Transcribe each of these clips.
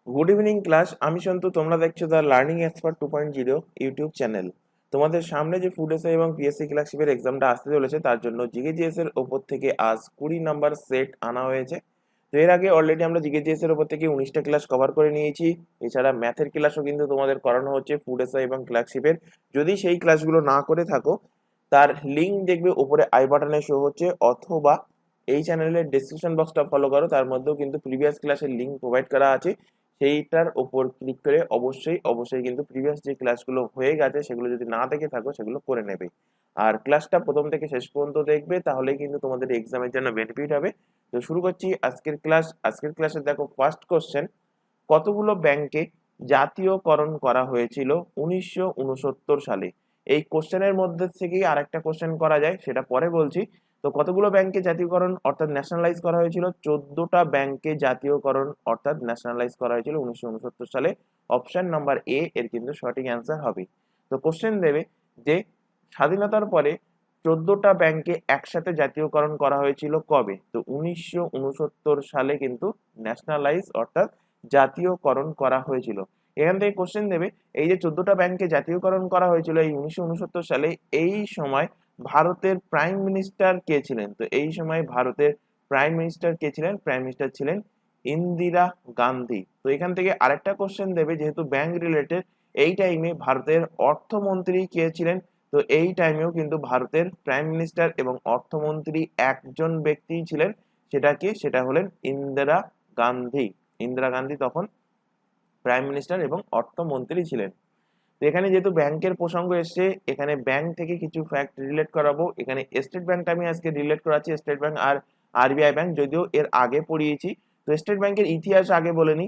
Good evening class. আমি সন্তু, তোমরা দেখছো the learning expert 2.0 YouTube channel. তোমাদের সামনে যে ফুড এসআই এবং পিএসসি ক্লার্কশিপের এক্সামটা আসতে চলেছে, তার জন্য জিকেজিএস এর ওপর থেকে আজ 20 নাম্বার সেট আনা হয়েছে। তো এর আগে অলরেডি আমরা জিকেজিএস এর ওপর থেকে 19টা ক্লাস কভার করে নিয়েছি। এছাড়া ম্যাথের ক্লাসও কিন্তু তোমাদের করানো হচ্ছে ফুড এসআই এবং ক্লার্কশিপের। যদি সেই ক্লাসগুলো না করে থাকো, তার লিঙ্ক দেখবে উপরে আই বাটনে শো হচ্ছে, অথবা এই চ্যানেলের ডেসক্রিপশন বক্সটা ফলো করো, তার মধ্যেও কিন্তু প্রিভিয়াস ক্লাসের লিঙ্ক প্রোভাইড করা আছে। সেইটার ওপর ক্লিক করে অবশ্যই কিন্তু প্রিভিয়াস যে ক্লাসগুলো হয়ে গেছে সেগুলো যদি না দেখে থাকো সেগুলো করে নেবে। আর ক্লাসটা প্রথম থেকে শেষ পর্যন্ত দেখবে, তাহলেই কিন্তু তোমাদের এক্সামের জন্য বেনিফিট হবে। তো শুরু করছি আজকের ক্লাস। আজকের ক্লাসে দেখো, ফার্স্ট কোশ্চেন, কতগুলো ব্যাংকে জাতীয়করণ করা হয়েছিল 1969 সালে? এই কোশ্চেনের মধ্যে থেকেই আরেকটা কোশ্চেন করা যায়, সেটা পরে বলছি। তো কতগুলো ব্যাংকে জাতীয়করণ অর্থাৎ ন্যাশনালাইজ করা হয়েছিল? 14টা ব্যাংকে জাতীয়করণ অর্থাৎ ন্যাশনালাইজ করা হয়েছিল 1969 সালে। অপশন নাম্বার এ এর কিন্তু সঠিক অ্যান্সার হবে। তো কোশ্চেন দেবে যে স্বাধীনতার পরে 14টা ব্যাংকে একসাথে জাতীয়করণ করা হয়েছিল কবে? তো 1969 সালে কিন্তু ন্যাশনালাইজ অর্থাৎ জাতীয়করণ করা হয়েছিল। এখান থেকে কোশ্চেন দেবে, এই যে 14টা ব্যাংকে জাতীয়করণ করা হয়েছিল এই 1969 সালে, এই সময় ভারতের প্রাইম মিনিস্টার কে ছিলেন? তো এই সময় ভারতের প্রাইম মিনিস্টার কে ছিলেন? প্রাইম মিনিস্টার ছিলেন ইন্দিরা গান্ধী। তো এখান থেকে আরেকটা কোশ্চেন দেবে, যেহেতু ব্যাংক রিলেটেড, এই টাইমে ভারতের অর্থমন্ত্রী কে ছিলেন? তো এই টাইমেও কিন্তু ভারতের প্রাইম মিনিস্টার এবং অর্থমন্ত্রী একজন ব্যক্তি ছিলেন। সেটা কে? সেটা হলেন ইন্দিরা গান্ধী। ইন্দিরা গান্ধী তখন প্রাইম মিনিস্টার এবং অর্থমন্ত্রী ছিলেন। তো এখানে যেহেতু ব্যাংকের প্রসঙ্গ এসছে, এখানে ব্যাংক থেকে কিছু ফ্যাক্ট রিলেট করাবো। এখানে স্টেট ব্যাংকটা আমি আজকে রিলেট করাচ্ছি, স্টেট ব্যাংক আর আরবিআই ব্যাংক, যদিও এর আগে পড়িয়েছি। তো স্টেট ব্যাংকের ইতিহাস আগে বলে নি।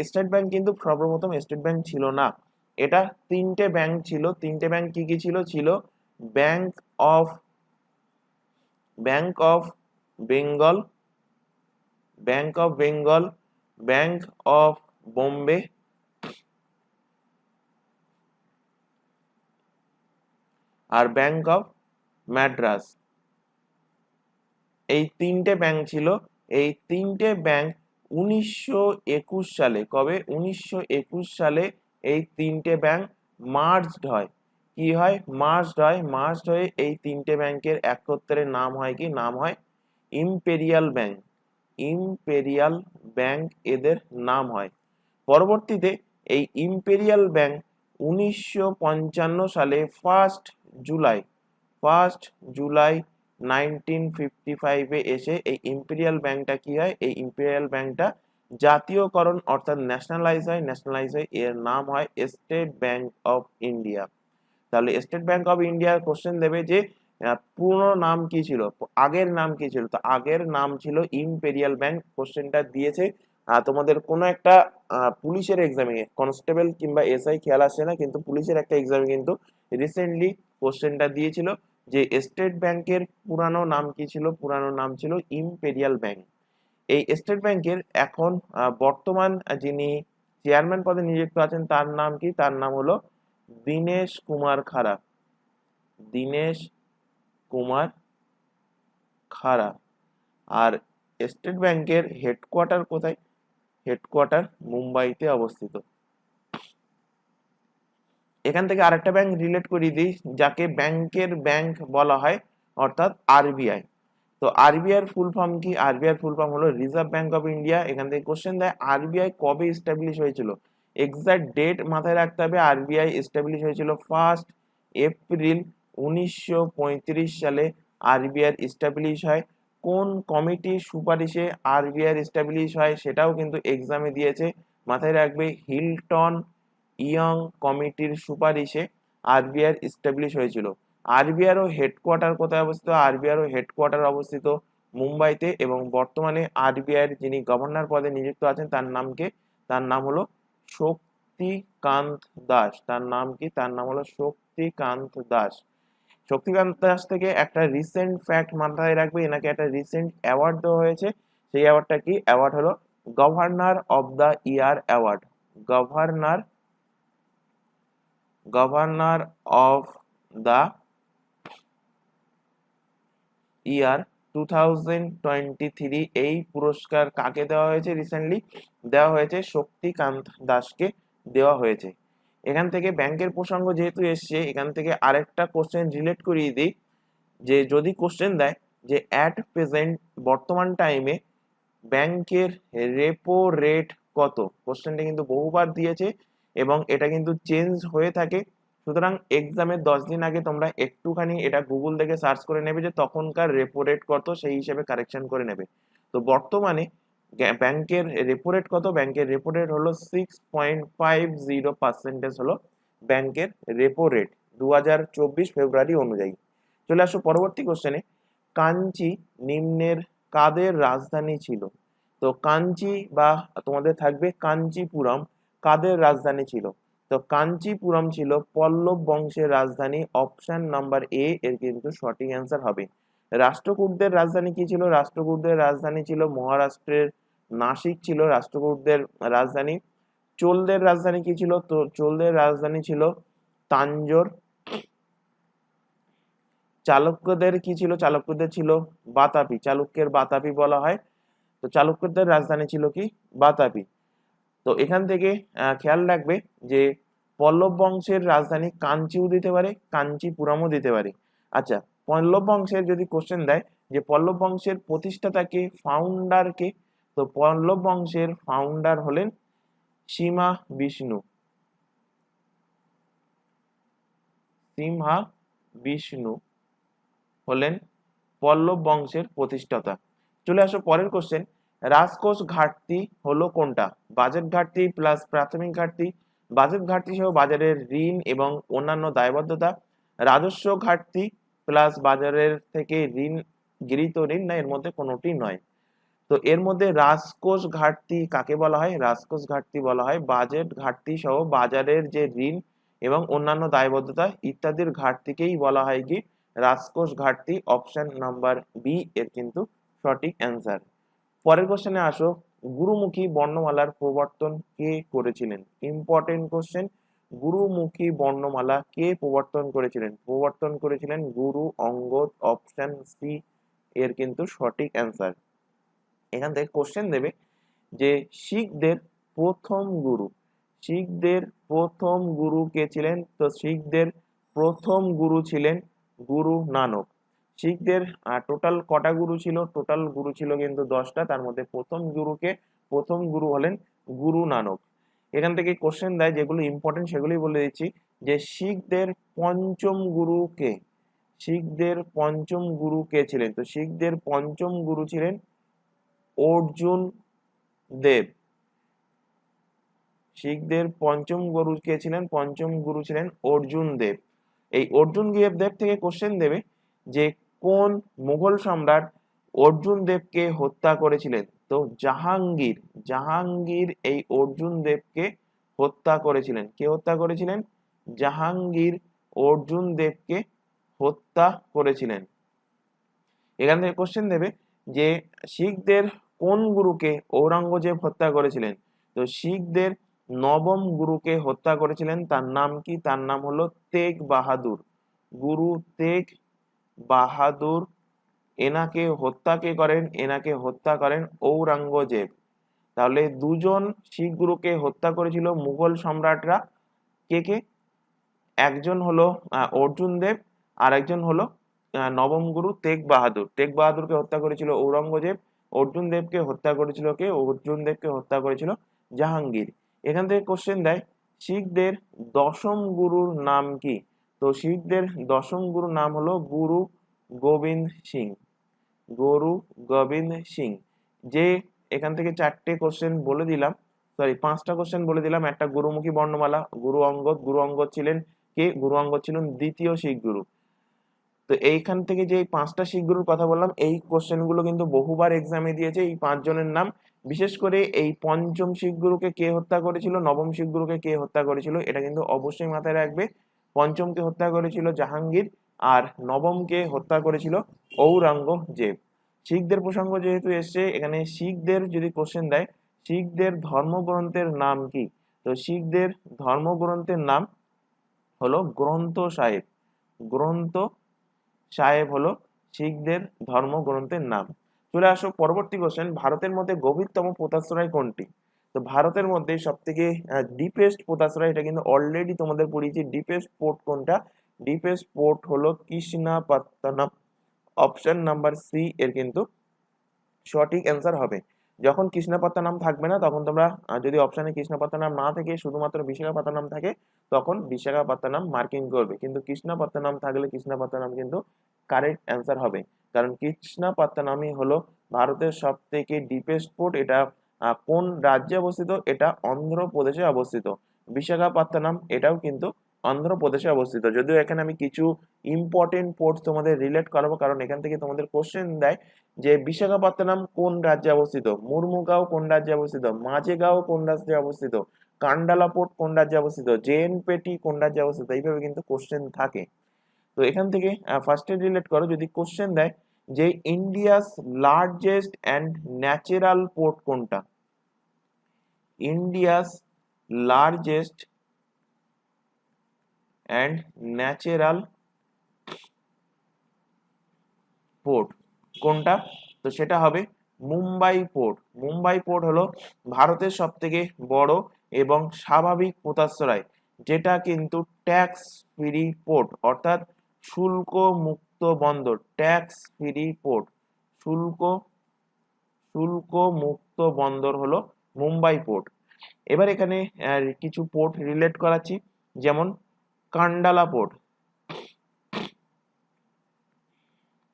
স্টেট ব্যাংক কিন্তু সর্বপ্রথম স্টেট ব্যাংক ছিল না, এটা তিনটে ব্যাংক ছিল। তিনটে ব্যাংক কি কি ছিল? ছিল bank of bank of Bengal, bank of Bengal, bank of Bombay, আর ব্যাংক অফ ম্যাড্রাস। এই তিনটে ব্যাংক ছিল। এই তিনটে ব্যাংক 1921 সালে, কবে? 1921 সালে এই তিনটে ব্যাংক মার্জড হয়। কি হয়? মার্জড হয়। মার্জড হয়ে এই তিনটে ব্যাংকের একত্রে নাম হয় কি? নাম হয় ইম্পেরিয়াল ব্যাংক। ইম্পেরিয়াল ব্যাংক এদের নাম হয়। পরবর্তীতে এই ইম্পেরিয়াল ব্যাংক 1955 সালে ফার্স্ট জুলাই 1955 এসে এই ইম্পেরিয়াল ব্যাংকটা কি হয়? এই ইম্পেরিয়াল ব্যাংকটা জাতীয়করণ অর্থাৎ ন্যাশনালাইজ হয়। ন্যাশনালাইজ হয়, এর নাম হয় স্টেট ব্যাংক অফ ইন্ডিয়া। তাহলে স্টেট ব্যাংক অফ ইন্ডিয়ার কোশ্চেন দেবে যে পুরো নাম কি ছিল, আগের নাম কি ছিল? তো আগের নাম ছিল ইম্পেরিয়াল ব্যাংক। কোশ্চেনটা দিয়েছে তোমাদের কোনো একটা পুলিশের এক্সামে, কনস্টেবল কিংবা এসআই খেয়াল আসছে না, কিন্তু পুলিশের একটা এক্সামে কিন্তু রিসেন্টলি কোশ্চেনটা দিয়েছিল যে স্টেট ব্যাংকের পুরানো নাম কি ছিল? পুরানো নাম ছিল ইম্পেরিয়াল ব্যাংক। এই স্টেট ব্যাংকের এখন বর্তমান যিনি চেয়ারম্যান পদে নিযুক্ত আছেন, তার নাম কি? তার নাম হলো দীনেশ কুমার খাড়া। দীনেশ কুমার খাড়া। আর স্টেট ব্যাংকের হেডকোয়ার্টার কোথায়? হেডকোয়ার্টার মুম্বাইতে অবস্থিত। এখান থেকে আরেকটা ব্যাংক রিলেট করিয়ে দিই, যাকে ব্যাংকের ব্যাংক বলা হয়, অর্থাৎ আরবিআই। তো আরবিআই এর ফুল ফর্ম কি? আরবিআই এর ফুল ফর্ম হলো রিজার্ভ ব্যাংক অফ ইন্ডিয়া। এখান থেকে কোশ্চেন দেয় আরবিআই কবে এস্টাবলিশ হয়েছিল? এক্সাক্ট ডেট মাথায় রাখতে হবে। আরবিআই এস্টাবলিশ হয়েছিল 1 এপ্রিল 1935 সালে। আরবিআই এস্টাবলিশ হয়। কোন কমিটির সুপারিশে আরবিআই এস্টাবলিশ হয় সেটাও কিন্তু এক্সামে দিয়েছে, মাথায় রাখবে। হিল্টন ইয়ং কমিটির সুপারিশে আরবিআই এস্টাবলিশ হয়েছিল। আরবিআই এর হেডকোয়ার্টার কোথায় অবস্থিত? আরবিআই এর হেডকোয়ার্টার অবস্থিত মুম্বাইতে, এবং বর্তমানে আরবিআই এর যিনি গভর্নর পদে নিযুক্ত আছেন, তার নাম কি? তার নাম হলো শক্তিকান্ত দাস। তার নাম কি? তার নাম হলো শক্তিকান্ত দাস। শক্তিকান্ত দাস থেকে একটা রিসেন্ট ফ্যাক্ট মাথায় রাখবে, এনাকে একটা রিসেন্ট অ্যাওয়ার্ড দেওয়া হয়েছে। সেই অ্যাওয়ার্ডটা কি? অ্যাওয়ার্ড হলো governor of the year award. Governor of the year 2023 এই পুরস্কার কাকে দেওয়া হয়েছে? রিসেন্টলি দেওয়া হয়েছে শক্তিকান্ত দাসকে দেওয়া হয়েছে। এখান থেকে ব্যাংকের প্রসঙ্গ যেহেতু এসছে, এখান থেকে আরেকটা কোশ্চেন রিলেট করিয়ে দিই, যে যদি কোশ্চেন দেয় যে অ্যাট প্রেজেন্ট বর্তমান টাইমে ব্যাংকের রেপো রেট কত, কোশ্চেনটা কিন্তু বহুবার দিয়েছে এবং এটা কিন্তু চেঞ্জ হয়ে থাকে। সুতরাং এক্সামের 10 দিন আগে তোমরা একটুখানি এটা গুগল থেকে সার্চ করে নেবে যে তখনকার রেপো রেট কত, সেই হিসেবে কারেকশন করে নেবে। তো বর্তমানে ব্যাংকের রেপো রেট কত? ব্যাংকের রেপো রেট হলো 6.50% হলো ব্যাংকের রেপো রেট 2024 ফেব্রুয়ারি অনুযায়ী। চলে আসো পরবর্তী কোশ্চেনে। কাঞ্চি নিম্নের কাদের রাজধানী ছিল? তো কাঞ্চি বা তোমাদের থাকবে কাঞ্চিপুরম কাদের রাজধানী ছিল? তো কাঞ্চিপুরম ছিল পল্লব বংশের রাজধানী। অপশন নাম্বার এ এর কিন্তু সঠিক অ্যান্সার হবে। রাষ্ট্রকূটদের রাজধানী কি ছিল? রাষ্ট্রকূটদের রাজধানী ছিল মহারাষ্ট্রের নাসিক ছিল রাষ্ট্রকূটদের রাজধানী। চোলদের রাজধানী কি ছিল? তো চোলদের রাজধানী ছিল তাঞ্জোর। চালুক্যদের কি ছিল? চালুক্যদের ছিল বাতাপি, চালুক্যের বাতাপি বলা হয়। তো চালুক্যদের রাজধানী ছিল কি? বাতাপি। তো এখান থেকে খেয়াল রাখবে যে পল্লব বংশের রাজধানী কাঞ্চিও দিতে পারে, কাঞ্চিপুরমও দিতে পারে। আচ্ছা, পল্লব বংশের যদি কোশ্চেন দেয় যে পল্লব বংশের প্রতিষ্ঠাতা কে, ফাউন্ডার কে? তো পল্লব বংশের ফাউন্ডার হলেন সিমা বিষ্ণু। সিমহা বিষ্ণু হলেন পল্লব বংশের প্রতিষ্ঠাতা। চলে আসো পরের কোশ্চেন। রাজকোষ ঘাটতি হলো কোনটা? বাজেট ঘাটতি প্লাস প্রাথমিক ঘাটতি, বাজেট ঘাটতি সহ বাজারের ঋণ এবং অন্যান্য দায়বদ্ধতা, রাজস্ব ঘাটতি প্লাস বাজারের থেকে ঋণ গৃহীত ঋণ, না এর মধ্যে কোনোটি নয়। তো এর মধ্যে রাজকোষ ঘাটতি কাকে বলা হয়? রাজকোষ ঘাটতি বলা হয় বাজেট ঘাটতি সহ বাজারের যে ঋণ এবং অন্যান্য দায়বদ্ধতা ইত্যাদির ঘাটতিকেই বলা হয় কি? রাজকোষ ঘাটতি। অপশন নাম্বার বি এর কিন্তু সঠিক অ্যান্সার। পরের কোশ্চেনে আসো। গুরুমুখী বর্ণমালার প্রবর্তন কে করেছিলেন? Important question. গুরুমুখী বর্ণমালা কে প্রবর্তন করেছিলেন? প্রবর্তন করেছিলেন গুরু অঙ্গদ। অপশন সি এর কিন্তু সঠিক অ্যান্সার। এখান থেকে কোশ্চেন দেবে যে শিখদের প্রথম গুরু, শিখদের প্রথম গুরু কে ছিলেন? তো শিখদের প্রথম গুরু ছিলেন গুরু নানক। শিখদের টোটাল কটা গুরু ছিল? টোটাল গুরু ছিল কিন্তু 10টা, তার মধ্যে প্রথম গুরু হলেন গুরু নানক। এখান থেকে কোশ্চেন দেয় যেগুলো ইম্পর্টেন্ট সেগুলি বলে দিচ্ছি, যে শিখদের পঞ্চম গুরু কে? শিখদের পঞ্চম গুরু কে ছিলেন? তো শিখদের পঞ্চম গুরু ছিলেন অর্জুন দেব। শিখদের পঞ্চম গুরু কে ছিলেন? পঞ্চম গুরু ছিলেন অর্জুন দেব। এই অর্জুন দেব থেকে কোশ্চেন দেবে যে কোন মুঘল সম্রাট অর্জুন দেবকে হত্যা করেছিলেন? তো জাহাঙ্গীর। জাহাঙ্গীর এই অর্জুন দেবকে হত্যা করেছিলেন। কে হত্যা করেছিলেন? জাহাঙ্গীর অর্জুন দেবকে হত্যা করেছিলেন। এখান থেকে কোশ্চেন দেবে যে শিখদের কোন গুরুকে ঔরঙ্গজেব হত্যা করেছিলেন? তো শিখদের নবম গুরুকে হত্যা করেছিলেন। তার নাম কি? তার নাম হলো তেগ বাহাদুর। গুরু তেগ বাহাদুর। এনাকে হত্যা কে করেন? এনাকে হত্যা করেন ঔরঙ্গজেব। তাহলে দুজন শিখ গুরুকে হত্যা করেছিল মুঘল সম্রাটরা। কে কে? একজন হলো অর্জুন দেব, আর একজন হলো নবম গুরু তেগ বাহাদুর। তেগ বাহাদুরকে হত্যা করেছিল ঔরঙ্গজেব। অর্জুন দেবকে হত্যা করেছিল কে? অর্জুন দেবকে হত্যা করেছিল জাহাঙ্গীর। এখান থেকে কোশ্চেন দেয় শিখদের দশম গুরুর নাম কি? তো শিখদের দশম গুরুর নাম হলো গুরু গোবিন্দ সিং। গুরু গোবিন্দ সিং। যে এখান থেকে 4টে কোশ্চেন বলে দিলাম, সরি 5টা কোশ্চেন বলে দিলাম। একটা গুরুমুখী বর্ণমালা, গুরু অঙ্গদ। গুরু অঙ্গদ ছিলেন কে? গুরু অঙ্গদ ছিলেন দ্বিতীয় শিখ গুরু। তো এইখান থেকে যে 5টা শিখ গুরুর কথা বললাম, এই কোশ্চেন গুলো কিন্তু বহুবার এক্সামে দিয়েছে। এই 5 জনের নাম, বিশেষ করে এই পঞ্চম শিখ গুরুকে কে হত্যা করেছিল, নবম শিখ গুরুকে কে হত্যা করেছিল, এটা কিন্তু অবশ্যই মাথায় রাখবে। পঞ্চমকে হত্যা করেছিল জাহাঙ্গীর, আর নবমকে হত্যা করেছিল ঔরঙ্গজেব। শিখদের প্রসঙ্গ যেহেতু এসছে, এখানে শিখদের যদি কোশ্চেন দেয় শিখদের ধর্মগ্রন্থের নাম কি? তো শিখদের ধর্মগ্রন্থের নাম হলো গ্রন্থ সাহেব। গ্রন্থ সাহেব হলো শিখদের ধর্মগ্রন্থের নাম। চলে আসো পরবর্তী কোশ্চেন, ভারতের মধ্যে গভীরতম পোতাশ্রয় কোনটি? তো ভারতের মধ্যে সব থেকে ডিপেস্ট পোতাশ্রয়, এটা কিন্তু অলরেডি তোমাদের পড়িয়েছি। ডিপেস্ট পোর্ট কোনটা? ডিপেস্ট পোর্ট হলো কৃষ্ণাপত্তনম। অপশন নাম্বার সি এর কিন্তু সঠিক অ্যান্সার হবে। যখন কৃষ্ণপত্তনম থাকবে না তখন তোমরা যদি অপশনে কৃষ্ণপত্তনম না থেকে শুধুমাত্র বিশাখাপত্তনম থাকে তখন বিশাখাপত্তনম মার্কিং করবে, কিন্তু কৃষ্ণপত্তনম থাকলে কৃষ্ণপত্তনম কিন্তু কারেক্ট অ্যান্সার হবে। কারণ কৃষ্ণপত্তনমই হলো ভারতের সব থেকে ডিপেস্ট পোর্ট। এটা কোন রাজ্যে অবস্থিত? এটা অন্ধ্রপ্রদেশে অবস্থিত। বিশাখাপত্তনম এটাও কিন্তু অন্ধ্রপ্রদেশে অবস্থিত। যদিও এখানে আমি কিছু ইম্পর্টেন্ট পোর্ট তোমাদের রিলেট করাবো, কারণ এখান থেকে তোমাদের কোশ্চেন দেয় যে বিশাখাপত্তনম কোন রাজ্যে অবস্থিত, মুরমুগাঁও কোন রাজ্যে অবস্থিত, মাঝেগাঁও কোন রাজ্যে অবস্থিত, কান্ডালা পোর্ট কোন রাজ্যে অবস্থিত, জেএনপেটি কোন রাজ্যে অবস্থিত, এইভাবে কিন্তু কোশ্চেন থাকে। তো এখান থেকে ফার্স্টে রিলেট করো, যদি কোশ্চেন দেয় যে India's largest and natural port কোনটা? India's largest and natural port কোনটা? তো সেটা হবে মুম্বাই পোর্ট। মুম্বাই পোর্ট হলো ভারতের সব থেকে বড় এবং স্বাভাবিক পোতাশ্রয়, যেটা কিন্তু ট্যাক্স ফ্রি পোর্ট, অর্থাৎ শুল্ক মুক্ত বন্দর। ট্যাক্স ফ্রি পোর্ট, শুল্ক শুল্ক মুক্ত বন্দর হলো মুম্বাই পোর্ট। এবার এখানে কিছু পোর্ট রিলেট করাচ্ছি, যেমন কান্ডালা পোর্ট।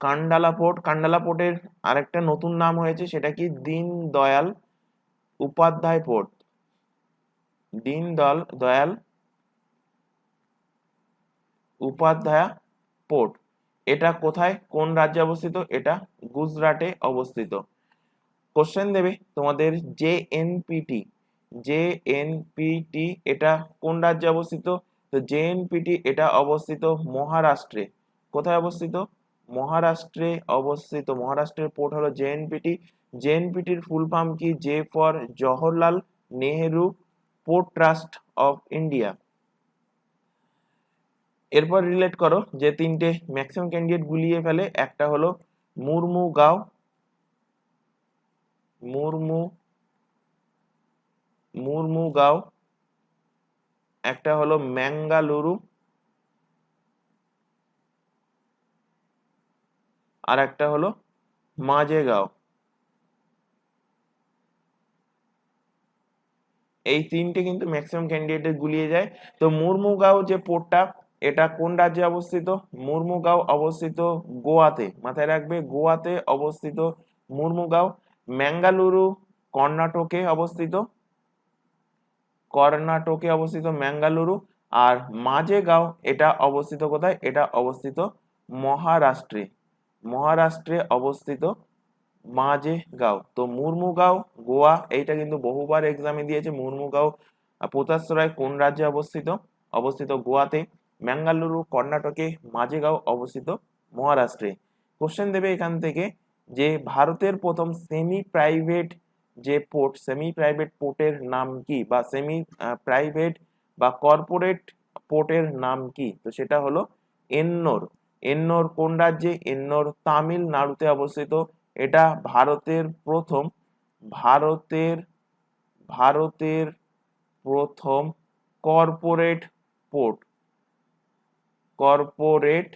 কান্ডালা পোর্টের আরেকটা নতুন নাম হয়েছে, সেটা কি? দীনদয়াল উপাধ্যায় পোর্ট। দীনদয়াল উপাধ্যায় পোর্ট। এটা কোথায়, কোন রাজ্যে অবস্থিত? এটা গুজরাটে অবস্থিত। কোশ্চেন দেবে তোমাদের জেএনপিটি এটা কোন রাজ্যে অবস্থিত? তো জেএনপিটি এটা অবস্থিত মহারাষ্ট্রে। কোথায় অবস্থিত? মহারাষ্ট্রে অবস্থিত। মহারাষ্ট্রের পোর্ট হলো জেএনপিটি। জেএনপিটির ফুল ফর্ম কি? J for Jawaharlal Nehru port trust of India. এরপর রিলেট করো যে তিনটে ম্যাক্সিমাম ক্যান্ডিডেট গুলিয়ে ফেলে, একটা হলো মুরমুগাঁও, মুরমুগাঁও, একটা হলো ম্যাঙ্গালুরু, আর একটা হলো মাঝেগাঁও। এই তিনটে কিন্তু ম্যাক্সিমাম ক্যান্ডিডেট গুলিয়ে যায়। তো মুরমুগাঁও যে পোর্টটা, এটা কোন রাজ্যে অবস্থিত? মুরমুগাঁও অবস্থিত গোয়াতে, মাথায় রাখবে, গোয়াতে অবস্থিত মুরমুগাঁও। ম্যাঙ্গালুরু কর্ণাটকে অবস্থিত, ম্যাঙ্গালুরু। আর মাঝেগাঁও এটা অবস্থিত কোথায়? এটা অবস্থিত মহারাষ্ট্রে। অবস্থিত মাঝেগাঁও। তো মুরমুগাঁও গোয়া, এইটা কিন্তু বহুবার এক্সামে দিয়েছে। মুরমুগাঁও পোতাশ্রয় কোন রাজ্যে অবস্থিত? অবস্থিত গোয়াতে। ম্যাঙ্গালুরু কর্ণাটকে, মাঝেগাঁও অবস্থিত মহারাষ্ট্রে। কোশ্চেন দেবে এখান থেকে যে ভারতের প্রথম সেমি প্রাইভেট যে পোর্ট, সেমি প্রাইভেট পোর্টের নাম কি, বা সেমি প্রাইভেট বা কর্পোরেট পোর্টের নাম কি? তো সেটা হলো এন্নোর। এন্নোর কোন রাজ্যে? এন্নোর তামিলনাড়ুতে অবস্থিত। এটা ভারতের প্রথম ভারতের ভারতের প্রথম কর্পোরেট পোর্ট। কর্পোরেট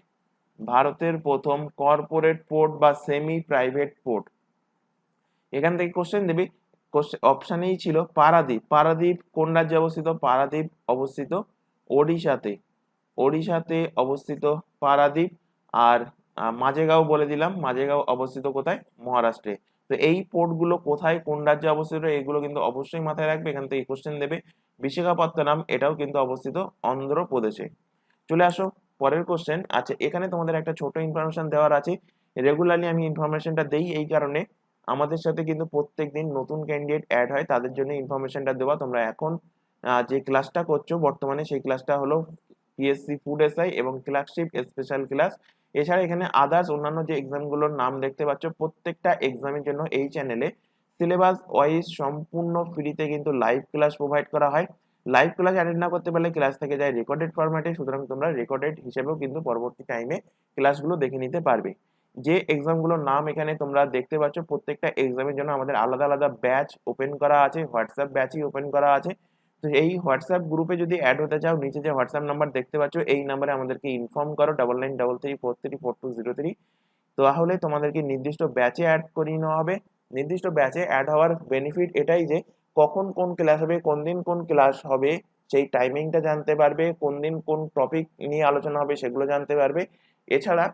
ভারতের প্রথম কর্পোরেট পোর্ট বা সেমি প্রাইভেট পোর্ট। এখান থেকে কোশ্চেন দেবে, অপশনেই ছিল পারাদ্বীপ। পারাদ্বীপ কোন রাজ্যে অবস্থিত? পারাদ্বীপ অবস্থিত ওড়িশাতে। অবস্থিত পারাদ্বীপ। আর মাঝেগাঁও বলে দিলাম, মাঝেগাঁও অবস্থিত কোথায়? মহারাষ্ট্রে। তো এই পোর্টগুলো কোথায়, কোন রাজ্যে অবস্থিত, এগুলো কিন্তু অবশ্যই মাথায় রাখবে। এখান থেকে কোশ্চেন দেবে। বিশাখাপত্তনম এটাও কিন্তু অবস্থিত অন্ধ্রপ্রদেশে। চলে আসো পরের কোশ্চেন। আচ্ছা, এখানে তোমাদের একটা ছোট ইনফরমেশন দেওয়ার আছে। রেগুলারলি আমি ইনফরমেশনটা দেই এই কারণে, আমাদের সাথে কিন্তু প্রত্যেকদিন নতুন ক্যান্ডিডেট অ্যাড হয়, তাদের জন্য ইনফরমেশনটা দেওয়া। তোমরা এখন যে ক্লাসটা করছো বর্তমানে, সেই ক্লাসটা হলো পিএসসি ফুড এসআই এবং ক্লার্কশিপ স্পেশাল ক্লাস। এছাড়া এখানে আদার্স অন্যান্য যে এক্সামগুলোর নাম দেখতে পাচ্ছ, প্রত্যেকটা এক্সামের জন্য এই চ্যানেলে সিলেবাস ওয়াইজ সম্পূর্ণ ফ্রিতে কিন্তু লাইভ ক্লাস প্রোভাইড করা হয়। লাইভ ক্লাস অ্যাটেন্ড না করতে পারলে ক্লাস থেকে যায় রেকর্ডেড ফরম্যাটে, সুতরাং তোমরা রেকর্ডেড হিসেবেও কিন্তু পরবর্তী টাইমে ক্লাসগুলো দেখে নিতে পারবে। যে এক্সামগুলোর নাম এখানে তোমরা দেখতে পাচ্ছ, প্রত্যেকটা এক্সামের জন্য আমাদের আলাদা আলাদা ব্যাচ ওপেন করা আছে, হোয়াটসঅ্যাপ ব্যাচই ওপেন করা আছে। তো এই হোয়াটসঅ্যাপ গ্রুপে যদি অ্যাড হতে চাও, নিচে যে হোয়াটসঅ্যাপ নাম্বার দেখতে পাচ্ছ এই নাম্বারে আমাদেরকে ইনফর্ম করো 9933434203। তাহলে তোমাদেরকে নির্দিষ্ট ব্যাচে অ্যাড করিয়ে নেওয়া হবে। নির্দিষ্ট ব্যাচে অ্যাড হওয়ার বেনিফিট এটাই যে কখন কোন ক্লাস হবে, কোন দিন কোন ক্লাস হবে সেই টাইমিংটা জানতে পারবে, কোন দিন কোন টপিক নিয়ে আলোচনা হবে সেগুলো জানতে পারবে। এছাড়া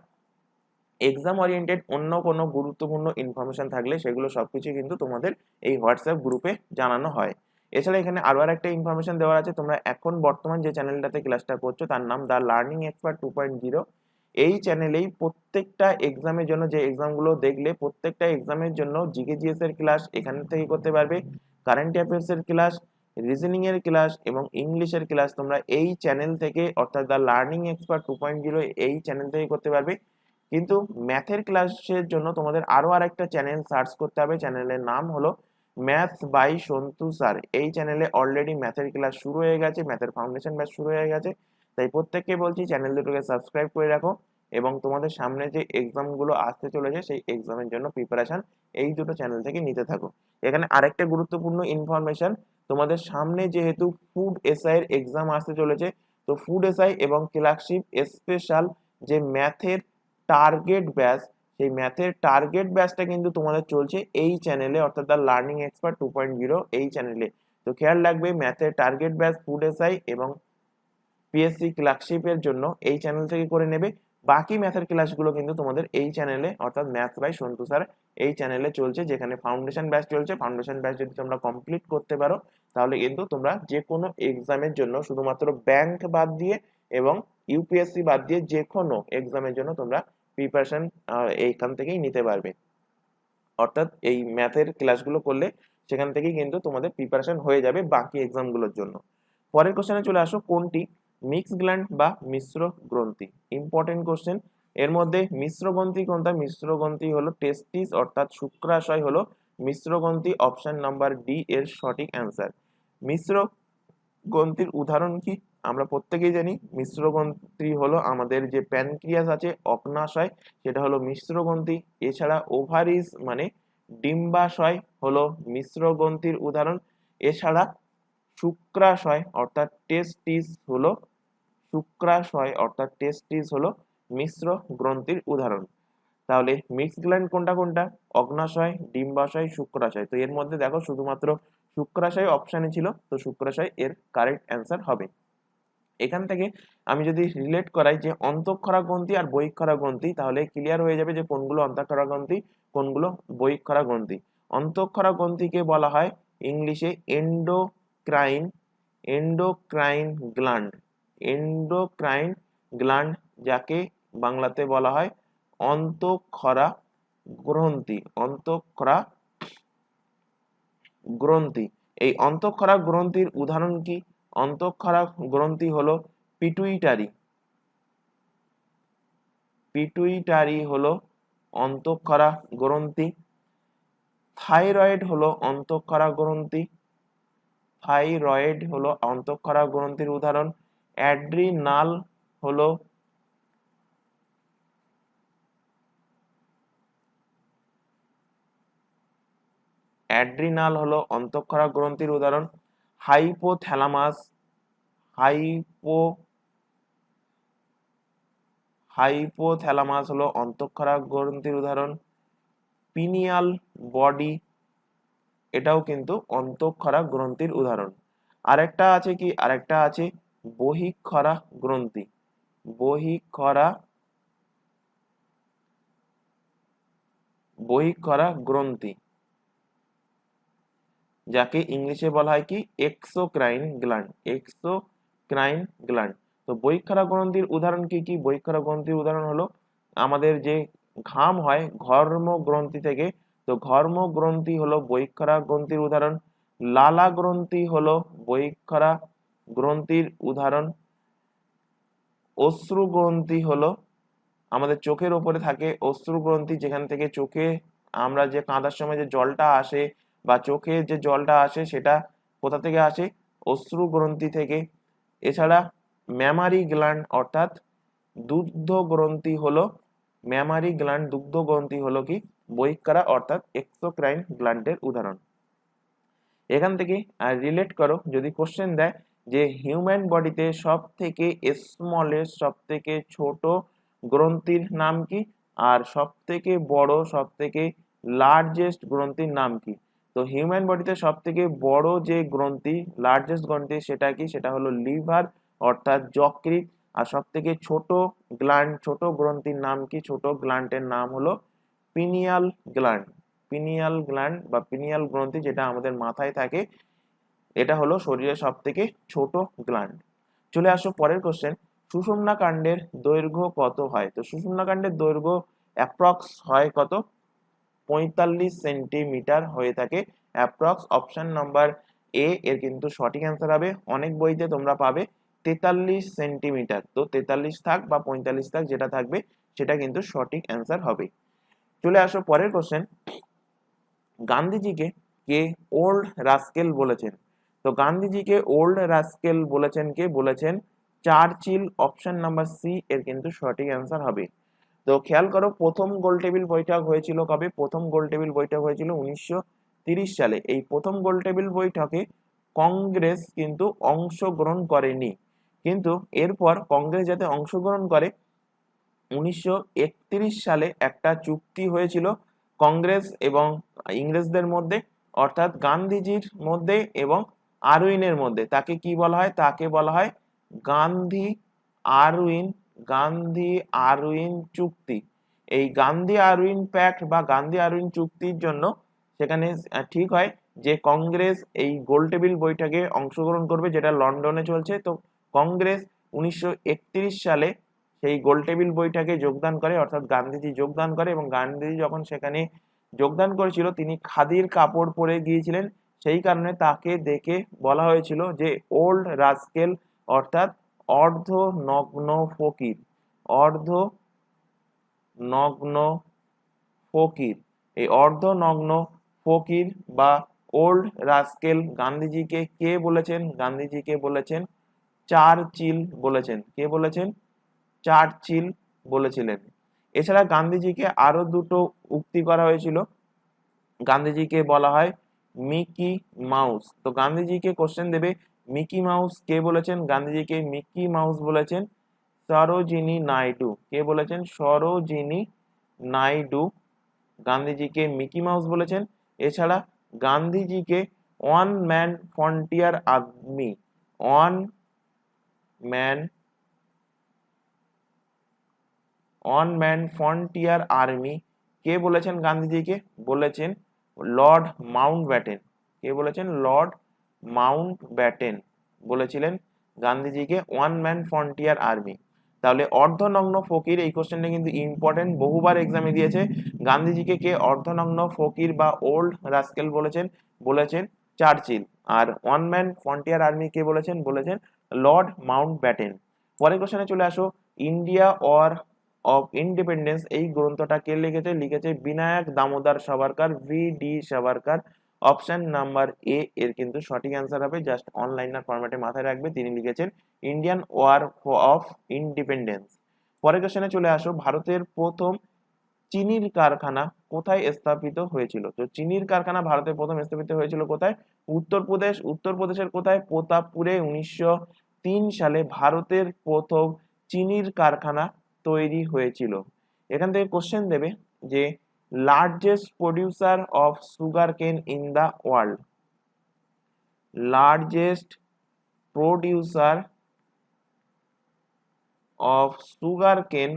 এক্সাম ওরিয়েন্টেড অন্য কোনো গুরুত্বপূর্ণ ইনফরমেশন থাকলে সেগুলো সবকিছু কিন্তু তোমাদের এই হোয়াটসঅ্যাপ গ্রুপে জানানো হয়। এছাড়া এখানে আরো একটা ইনফরমেশন দেওয়া আছে, তোমরা এখন বর্তমান যে চ্যানেলটাতে ক্লাসটা করছো তার নাম দ্য লার্নিং এক্সপার্ট 2.0। এই চ্যানেলেই প্রত্যেকটা এক্সামের জন্য যে এক্সামগুলো দেখলে প্রত্যেকটা এক্সামের জন্য জিকে জিএস এর ক্লাস এখান থেকে করতে পারবে, কারেন্ট অ্যাফেয়ার্স এর ক্লাস, রিজনিং এর ক্লাস এবং ইংলিশের ক্লাস তোমরা এই চ্যানেল থেকে অর্থাৎ দ্য লার্নিং এক্সপার্ট 2.0 এই চ্যানেল থেকে করতে পারবে। কিন্তু ম্যাথের ক্লাসের জন্য তোমাদের আরো আরেকটা চ্যানেল সার্চ করতে হবে, চ্যানেলের নাম হলো ম্যাথস বাই সন্তু স্যার। এই চ্যানেলে অলরেডি ম্যাথের ক্লাস শুরু হয়ে গেছে, ম্যাথের ফাউন্ডেশন ব্যাচ শুরু হয়ে গেছে। তাই প্রত্যেককে বলছি চ্যানেল দুটোকে সাবস্ক্রাইব করে রাখো এবং তোমাদের সামনে যে এক্সাম গুলো আসতে চলেছে সেই এক্সামের জন্য প্রিপারেশন এই দুটো চ্যানেল থেকে নিতে থাকো। এখানে আরেকটা গুরুত্বপূর্ণ ইনফরমেশন, তোমাদের সামনে যেহেতু ফুড এসআই এর এক্সাম আসতে চলেছে, তো ফুড এসআই এবং ক্লার্কশিপ স্পেশাল যে ম্যাথের টার্গেট ব্যাচ, সেই ম্যাথের টার্গেট ব্যাচটা কিন্তু তোমাদের চলছে এই চ্যানেলে অর্থাৎ দ্য লার্নিং এক্সপার্ট 2.0 এই চ্যানেলে। তো খেয়াল রাখবে ম্যাথের টার্গেট ব্যাচ ফুড এসআই এবং পিএসসি ক্লার্কশিপের জন্য এই চ্যানেল থেকে করে নেবে। বাকি ম্যাথের ক্লাসগুলো কিন্তু তোমাদের এই চ্যানেলে অর্থাৎ ম্যাথস বাই সন্তু স্যার এই চ্যানেলে চলছে, যেখানে ফাউন্ডেশন ব্যাচ চলছে। ফাউন্ডেশন ব্যাচ যদি তোমরা কমপ্লিট করতে পারো তাহলে কিন্তু তোমরা যে কোনো এক্সামের জন্য শুধুমাত্র ব্যাংক বাদ দিয়ে এবং ইউপিএসসি বাদ দিয়ে যে কোনো এক্সামের জন্য তোমরা প্রিপারেশন এইখান থেকেই নিতে পারবে। অর্থাৎ এই ম্যাথের ক্লাসগুলো করলে সেখান থেকেই কিন্তু তোমাদের প্রিপারেশন হয়ে যাবে বাকি এক্সামগুলোর জন্য। পরের কোশ্চেনে চলে আসো, কোনটি মিক্স গ্ল্যান্ড বা মিশ্র গ্রন্থি? Important question. এর মধ্যে মিশ্র গ্রন্থি কোনটা? মিশ্র গ্রন্থি হলো টেস্টিস অর্থাৎ শুক্রাশয় হলো মিশ্র গ্রন্থি, অপশন নাম্বার ডি এর সঠিক অ্যান্সার। মিশ্র গ্রন্থির উদাহরণ কি? আমরা প্রত্যেকেই জানি মিশ্র গ্রন্থি হলো আমাদের যে প্যানক্রিয়াস আছে অগ্নাশয়, সেটা হলো মিশ্র গ্রন্থি। এছাড়া ওভারিস মানে ডিম্বাশয় হলো মিশ্র গ্রন্থির উদাহরণ। এছাড়া শুক্রাশয় অর্থাৎ টেস্টিস হলো মিশ্র গ্রন্থির উদাহরণ। তাহলে মিক্স গ্ল্যান্ড কোনটা কোনটা? অগ্নাশয়, ডিম্বাশয়, শুক্রাশয়। তো এর মধ্যে দেখো শুধুমাত্র শুক্রাশয় অপশনে ছিল, তো শুক্রাশয় এর কারেক্ট অ্যান্সার হবে। এখান থেকে আমি যদি রিলেট করাই যে অন্তঃক্ষরা গ্রন্থি আর বহিঃক্ষরা গ্রন্থি, তাহলে ক্লিয়ার হয়ে যাবে যে কোনগুলো অন্তঃক্ষরা গ্রন্থি কোনগুলো বহিঃক্ষরা গ্রন্থি। অন্তঃক্ষরা গ্রন্থিকে বলা হয় ইংলিশে এন্ডোক্রাইন গ্ল্যান্ড। এন্ডোক্রাইন গ্ল্যান্ড যাকে বাংলাতে বলা হয় অন্তঃক্ষরা গ্রন্থি। অন্তঃক্ষরা গ্রন্থি। এই অন্তঃক্ষরা গ্রন্থির উদাহরণ কি? অন্তঃক্ষরা গ্রন্থি হলো পিটুইটারি। পিটুইটারি হলো অন্তঃক্ষরা গ্রন্থি। থাইরয়েড হলো অন্তঃক্ষরা গ্রন্থি। থাইরয়েড হলো অন্তঃক্ষরা গ্রন্থির উদাহরণ। অ্যাড্রিনাল হলো অন্তঃক্ষরা গ্রন্থির উদাহরণ। হাইপোথ্যালামাস হাইপোথ্যালামাস হলো অন্তঃক্ষরা গ্রন্থির উদাহরণ। পিনিয়াল বডি এটাও কিন্তু অন্তঃক্ষরা গ্রন্থির উদাহরণ। আরেকটা আছে কি? আরেকটা আছে বহিঃক্ষরা গ্রন্থি। বহিঃক্ষরা গ্রন্থি যাকে ইংলিশে বলা হয় কি? Exocrine gland. তো বহিঃক্ষরা গ্রন্থির উদাহরণ কি কি? বহিঃক্ষরা গ্রন্থির উদাহরণ হলো আমাদের যে ঘাম হয় ঘর্ম গ্রন্থি থেকে, তো ঘর্ম গ্রন্থি হলো বহিঃক্ষরা গ্রন্থির উদাহরণ। লালা গ্রন্থি হলো বহিঃক্ষরা গ্রন্থির উদাহরণ। অশ্রু গ্রন্থি হলো আমাদের চোখের ওপরে থাকে অশ্রু গ্রন্থি, যেখান থেকে চোখে আমরা যে কাঁদার সময় যে জলটা আসে বা চোখে যে জলটা আসে সেটা কোথা থেকে আসে? অশ্রু গ্রন্থি থেকে। এছাড়া ম্যামারি গ্ল্যান্ড অর্থাৎ দুগ্ধ গ্রন্থি হলো ম্যামারি গ্ল্যান্ড দুগ্ধ গ্রন্থি হলো কি বহিঃকারা অর্থাৎ এক্সোক্রাইন গ্ল্যান্ডের উদাহরণ। এখান থেকে রিলেট করো, যদি কোশ্চেন দেয় যে হিউম্যান বডিতে সব থেকে স্মলেস্ট সব থেকে ছোট গ্রন্থির নাম কি, আর সব থেকে বড় সব থেকে লার্জেস্ট গ্রন্থির নাম কি। তো হিউম্যান বডিতে সব থেকে বড় যে গ্রন্থি, লার্জেস্ট গ্রন্থি, সেটা কি, সেটা হলো লিভার অর্থাৎ যকৃৎ। আর সব থেকে ছোট গ্ল্যান্ড, ছোট গ্রন্থির নাম কি, ছোট গ্ল্যান্ডের নাম হলো পিনিয়াল গ্ল্যান্ড। পিনিয়াল গ্ল্যান্ড বা পিনিয়াল গ্রন্থি যেটা আমাদের মাথায় থাকে, এটা হলো শরীরের সব থেকে ছোট গ্ল্যান্ড। চলে আসো পরের কোশ্চেন, সুষুম্না কাণ্ডের দৈর্ঘ্য কত হয়। তো সুষুম্না কাণ্ডের দৈর্ঘ্য অ্যাপ্রক্স হয় কত, 45 সেন্টিমিটার হয়ে থাকে অ্যাপ্রক্স। অপশন নাম্বার এ এর কিন্তু সঠিক অ্যান্সার হবে। অনেক বইতে তোমরা পাবে 43 সেন্টিমিটার, তো 43 থাক বা 45 থাক, যেটা থাকবে সেটা কিন্তু সঠিক অ্যান্সার হবে। চলে আসো পরের কোশ্চেন, গান্ধীজিকে কে ওল্ড রাস্কেল বলেছেন। তো গান্ধীজিকে ওল্ড রাস্কেল বলেছেন কে, বলেছেন চার্চিল। অপশন নাম্বার সি এর কিন্তু সঠিক অ্যান্সার হবে। তো খেয়াল করো, প্রথম গোল টেবিল বৈঠক হয়েছিল কবে, প্রথম গোল টেবিল বৈঠক হয়েছিল 1930 সালে। এই প্রথম গোল টেবিল বৈঠকে কংগ্রেস কিন্তু অংশগ্রহণ করেনি, কিন্তু এরপর কংগ্রেস যাতে অংশগ্রহণ করে 1931 সালে একটা চুক্তি হয়েছিল কংগ্রেস এবং ইংরেজদের মধ্যে, অর্থাৎ গান্ধীজির মধ্যে এবং আরউইনের মধ্যে। তাকে কি বলা হয়, তাকে বলা হয় গান্ধী আরউইন, গান্ধী আরউইন চুক্তি। এই গান্ধী আরউইন প্যাক্ট বা গান্ধী আরউইন চুক্তির জন্য সেখানে ঠিক হয় যে কংগ্রেস এই গোল টেবিল বৈঠকে অংশগ্রহণ করবে, যেটা লন্ডনে চলছে। তো কংগ্রেস 1931 সালে সেই গোল টেবিল বৈঠকে যোগদান করে, অর্থাৎ গান্ধীজি যোগদান করে, এবং গান্ধীজি যখন সেখানে যোগদান করেছিল তিনি খাদির কাপড় পরে গিয়েছিলেন, সেই কারণে তাকে দেখে বলা হয়েছিল যে ওল্ড রাস্কেল, অর্থাৎ অর্ধ নগ্ন ফকির, অর্ধ নগ্ন ফকির। এই অর্ধ নগ্ন ফকির বা ওল্ড রাস্কেল গান্ধীজিকে কে বলেছেন, গান্ধীজিকে বলেছেন চার্চিল বলেছেন। কে বলেছেন, চার্চিল বলেছিলেন। এছাড়া গান্ধীজিকে আরো দুটো উক্তি করা হয়েছিল, গান্ধীজিকে বলা হয় মিকি মাউস। তো গান্ধীজিকে কোশ্চেন দেবে মিকি মাউস কে বলেছেন, গান্ধীজিকে মিকি মাউস বলেছেন সরোজিনী নাইডু। কে বলেছেন, সরোজিনী নাইডু গান্ধীজিকে মিকি মাউস বলেছেন। এছাড়া গান্ধীজিকে one man frontier army, one man one man frontier army কে বলেছেন, গান্ধীজিকে বলেছেন লর্ড মাউন্টব্যাটেন। কে বলেছেন, লর্ড মাউন্টব্যাটেন বলেছিলেন গান্ধীজিকে ওয়ান ম্যান ফ্রন্টিয়ার আর্মি। তাহলে অর্ধনগ্ন ফকির, এই কোশ্চেনটা কিন্তু ইম্পর্টেন্ট, বহুবার এক্সামে দিয়েছে। গান্ধীজিকে কে অর্ধনগ্ন ফকির বা ওল্ড রাস্কেল বলেছেন, বলেছেন চার্চিল। আর ওয়ান ম্যান ফ্রন্টিয়ার আর্মি কে বলেছেন, বলেছেন লর্ড মাউন্টব্যাটেন। পরের কোশ্চেনে চলে আসো, ইন্ডিয়া ওয়ার অফ ইন্ডিপেন্ডেন্স এই গ্রন্থটা কে লিখেছে, লিখেছে Vinayak Damodar Savarkar, VD Savarkar. Option number A এর কিন্তু সঠিক অ্যান্সার হবে। জাস্ট অনলাইনার ফরম্যাটে মাথায় রাখবে, তিনি লিখেছেন ইন্ডিয়ান ওয়ার অফ ইন্ডিপেন্ডেন্স। পরের কোশ্চেনে চলে আসো, ভারতের প্রথম চিনির কারখানা কোথায় স্থাপিত হয়েছিল। তো চিনির কারখানা ভারতের প্রথম স্থাপিত হয়েছিল কোথায়, উত্তরপ্রদেশ। উত্তরপ্রদেশের কোথায়, প্রতাপপুরে 1903 সালে ভারতের প্রথম চিনির কারখানা তৈরি হয়েছিল। এখান থেকে কোশ্চেন দেবে যে largest producer of sugarcane in the world, largest producer of sugarcane,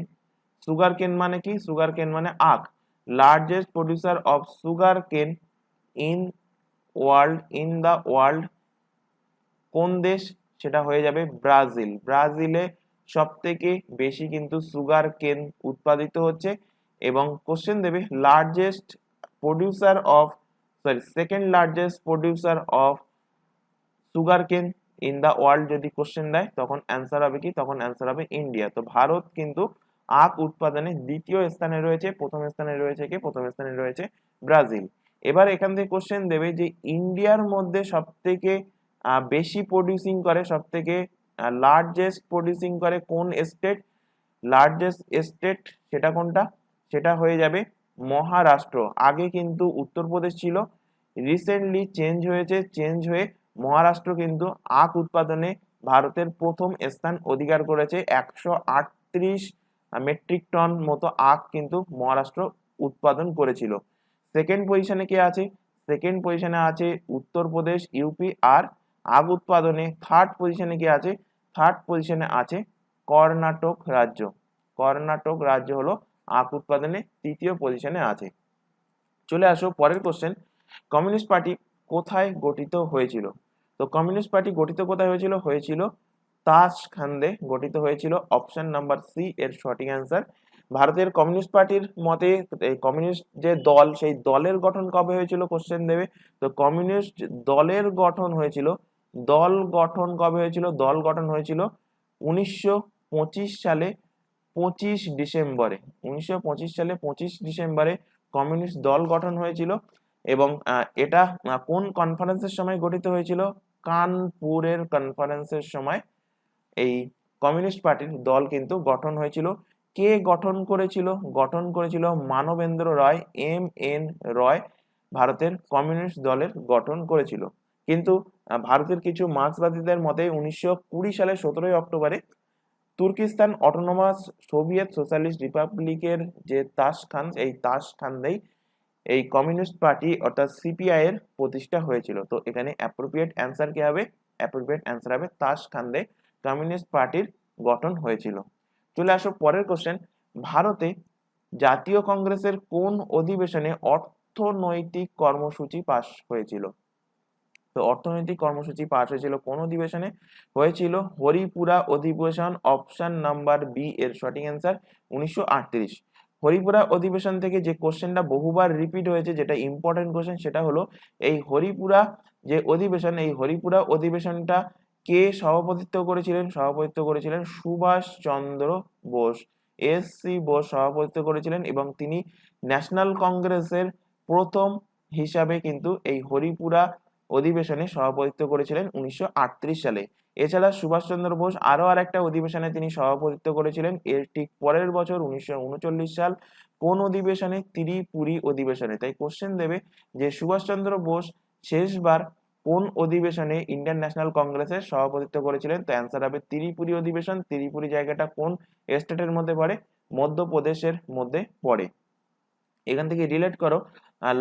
sugarcane মানে কি, সুগার কেন মানে আখ। Largest producer of sugarcane in world, in the world কোন দেশ, সেটা হয়ে যাবে ব্রাজিল। ব্রাজিলে সব থেকে বেশি কিন্তু সুগার কেন উৎপাদিত হচ্ছে। এবং কোশ্চেন দেবে largest producer of, sorry second largest producer of sugarcane in the world যদি কোশ্চেন দেয়, তখন অ্যান্সার হবে কি, তখন অ্যান্সার হবে ইন্ডিয়া। তো ভারত কিন্তু আখ উৎপাদনে দ্বিতীয় স্থানে রয়েছে, প্রথম স্থানে রয়েছে কি, প্রথম স্থানে রয়েছে ব্রাজিল। এবার এখান থেকে কোশ্চেন দেবে যে ইন্ডিয়ার মধ্যে সব থেকে বেশি প্রডিউসিং করে, সব থেকে লার্জেস্ট প্রডিউসিং করে কোন স্টেট, লার্জেস্ট স্টেট সেটা কোনটা, সেটা হয়ে যাবে মহারাষ্ট্র। আগে কিন্তু উত্তরপ্রদেশ ছিল, রিসেন্টলি চেঞ্জ হয়ে মহারাষ্ট্র কিন্তু আখ উৎপাদনে ভারতের প্রথম স্থান অধিকার করেছে। 138 মেট্রিক টন মতো আখ কিন্তু মহারাষ্ট্র উৎপাদন করেছিল। সেকেন্ড পজিশনে কে আছে? সেকেন্ড পজিশনে আছে উত্তরপ্রদেশ, ইউপি। আর আখ উৎপাদনে থার্ড পজিশনে কে আছে? থার্ড পজিশনে আছে কর্ণাটক রাজ্য। কর্ণাটক রাজ্য হলো আখ উৎপাদনে তৃতীয় পজিশনে আছে। চলে আসো পরের কোশ্চেন, কমিউনিস্ট পার্টি কোথায় গঠিত হয়েছিল? তো কমিউনিস্ট পার্টি গঠিত কোথায় হয়েছিল? হয়েছিল তাশখান্দে গঠিত হয়েছিল। অপশন নাম্বার সি এর সঠিক অ্যান্সার। ভারতের কমিউনিস্ট পার্টির মতে কমিউনিস্ট যে দল, সেই দলের গঠন কবে হয়েছিল কোশ্চেন দেবে। তো কমিউনিস্ট দলের গঠন হয়েছিল, দল গঠন কবে হয়েছিল? দল গঠন হয়েছিল 1925 সালে 25 ডিসেম্বরে। 1925 সালে 25 ডিসেম্বরে কমিউনিস্ট দল গঠন হয়েছিল। এবং এটা কোন কনফারেন্সের সময় গঠিত হয়েছিল? কানপুরের কনফারেন্সের সময় এই কমিউনিস্ট পার্টির দল কিন্তু গঠন হয়েছিল। কে গঠন করেছিল? গঠন করেছিল মানবেন্দ্র রায়, এম.এন. রয় ভারতের কমিউনিস্ট দলের গঠন করেছিল। কিন্তু ভারতের কিছু মার্ক্সবাদীদের মতে 1920 সালের 17 অক্টোবরে তুর্কিস্তান অটোনোমাস সোভিয়েত সোশ্যালিস্ট রিপাবলিকের যে তাশখান্দ, এই তাশখান্দেই এই কমিউনিস্ট পার্টি অর্থাৎ সিপিআই এর প্রতিষ্ঠা হয়েছিল। তো এখানে অ্যাপ্রোপ্রিয়েট অ্যান্সার কি হবে? অ্যাপ্রোপ্রিয়েট অ্যান্সার হবে তাশখান্দে কমিউনিস্ট পার্টির গঠন হয়েছিল। চলে আসো পরের কোশ্চেন, ভারতে জাতীয় কংগ্রেসের কোন অধিবেশনে অর্থনৈতিক কর্মসূচি পাশ হয়েছিল? তো অর্থনৈতিক কর্মসূচি পাশ হয়েছিল কোন অধিবেশনে? হয়েছিল হরিপুরা অধিবেশন। অপশন নাম্বার বি এর সঠিক অ্যান্সার 1938। হরিপুরা অধিবেশন থেকে যে কোশ্চেনটা বহুবার রিপিট হয়েছে, যেটা ইম্পর্টেন্ট কোশ্চেন, সেটা হলো এই হরিপুরা যে অধিবেশন, এই হরিপুরা অধিবেশনটা কে সভাপতিত্ব করেছিলেন? সভাপতিত্ব করেছিলেন সুভাষ চন্দ্র বোস। এস.সি. বোস সভাপতিত্ব করেছিলেন এবং তিনি ন্যাশনাল কংগ্রেসের প্রথম হিসাবে কিন্তু এই হরিপুরা অধিবেশনে সভাপতিত্ব করেছিলেন 1938 সালে। এছাড়া সুভাষচন্দ্র বোস আর একটা অধিবেশনে তিনি সভাপতিত্ব করেছিলেন এর ঠিক পরের বছর 1939 সাল। কোন অধিবেশনে? ত্রিপুরী অধিবেশনে। তাই কোশ্চেন দেবে যে সুভাষচন্দ্র বোস শেষবার কোন অধিবেশনে ইন্ডিয়ান ন্যাশনাল কংগ্রেসের সভাপতিত্ব করেছিলেন? তো অ্যান্সার হবে ত্রিপুরী অধিবেশন। ত্রিপুরী জায়গাটা কোন স্টেটের মধ্যে পড়ে? মধ্যপ্রদেশের মধ্যে পড়ে। এখান থেকে রিলেট করো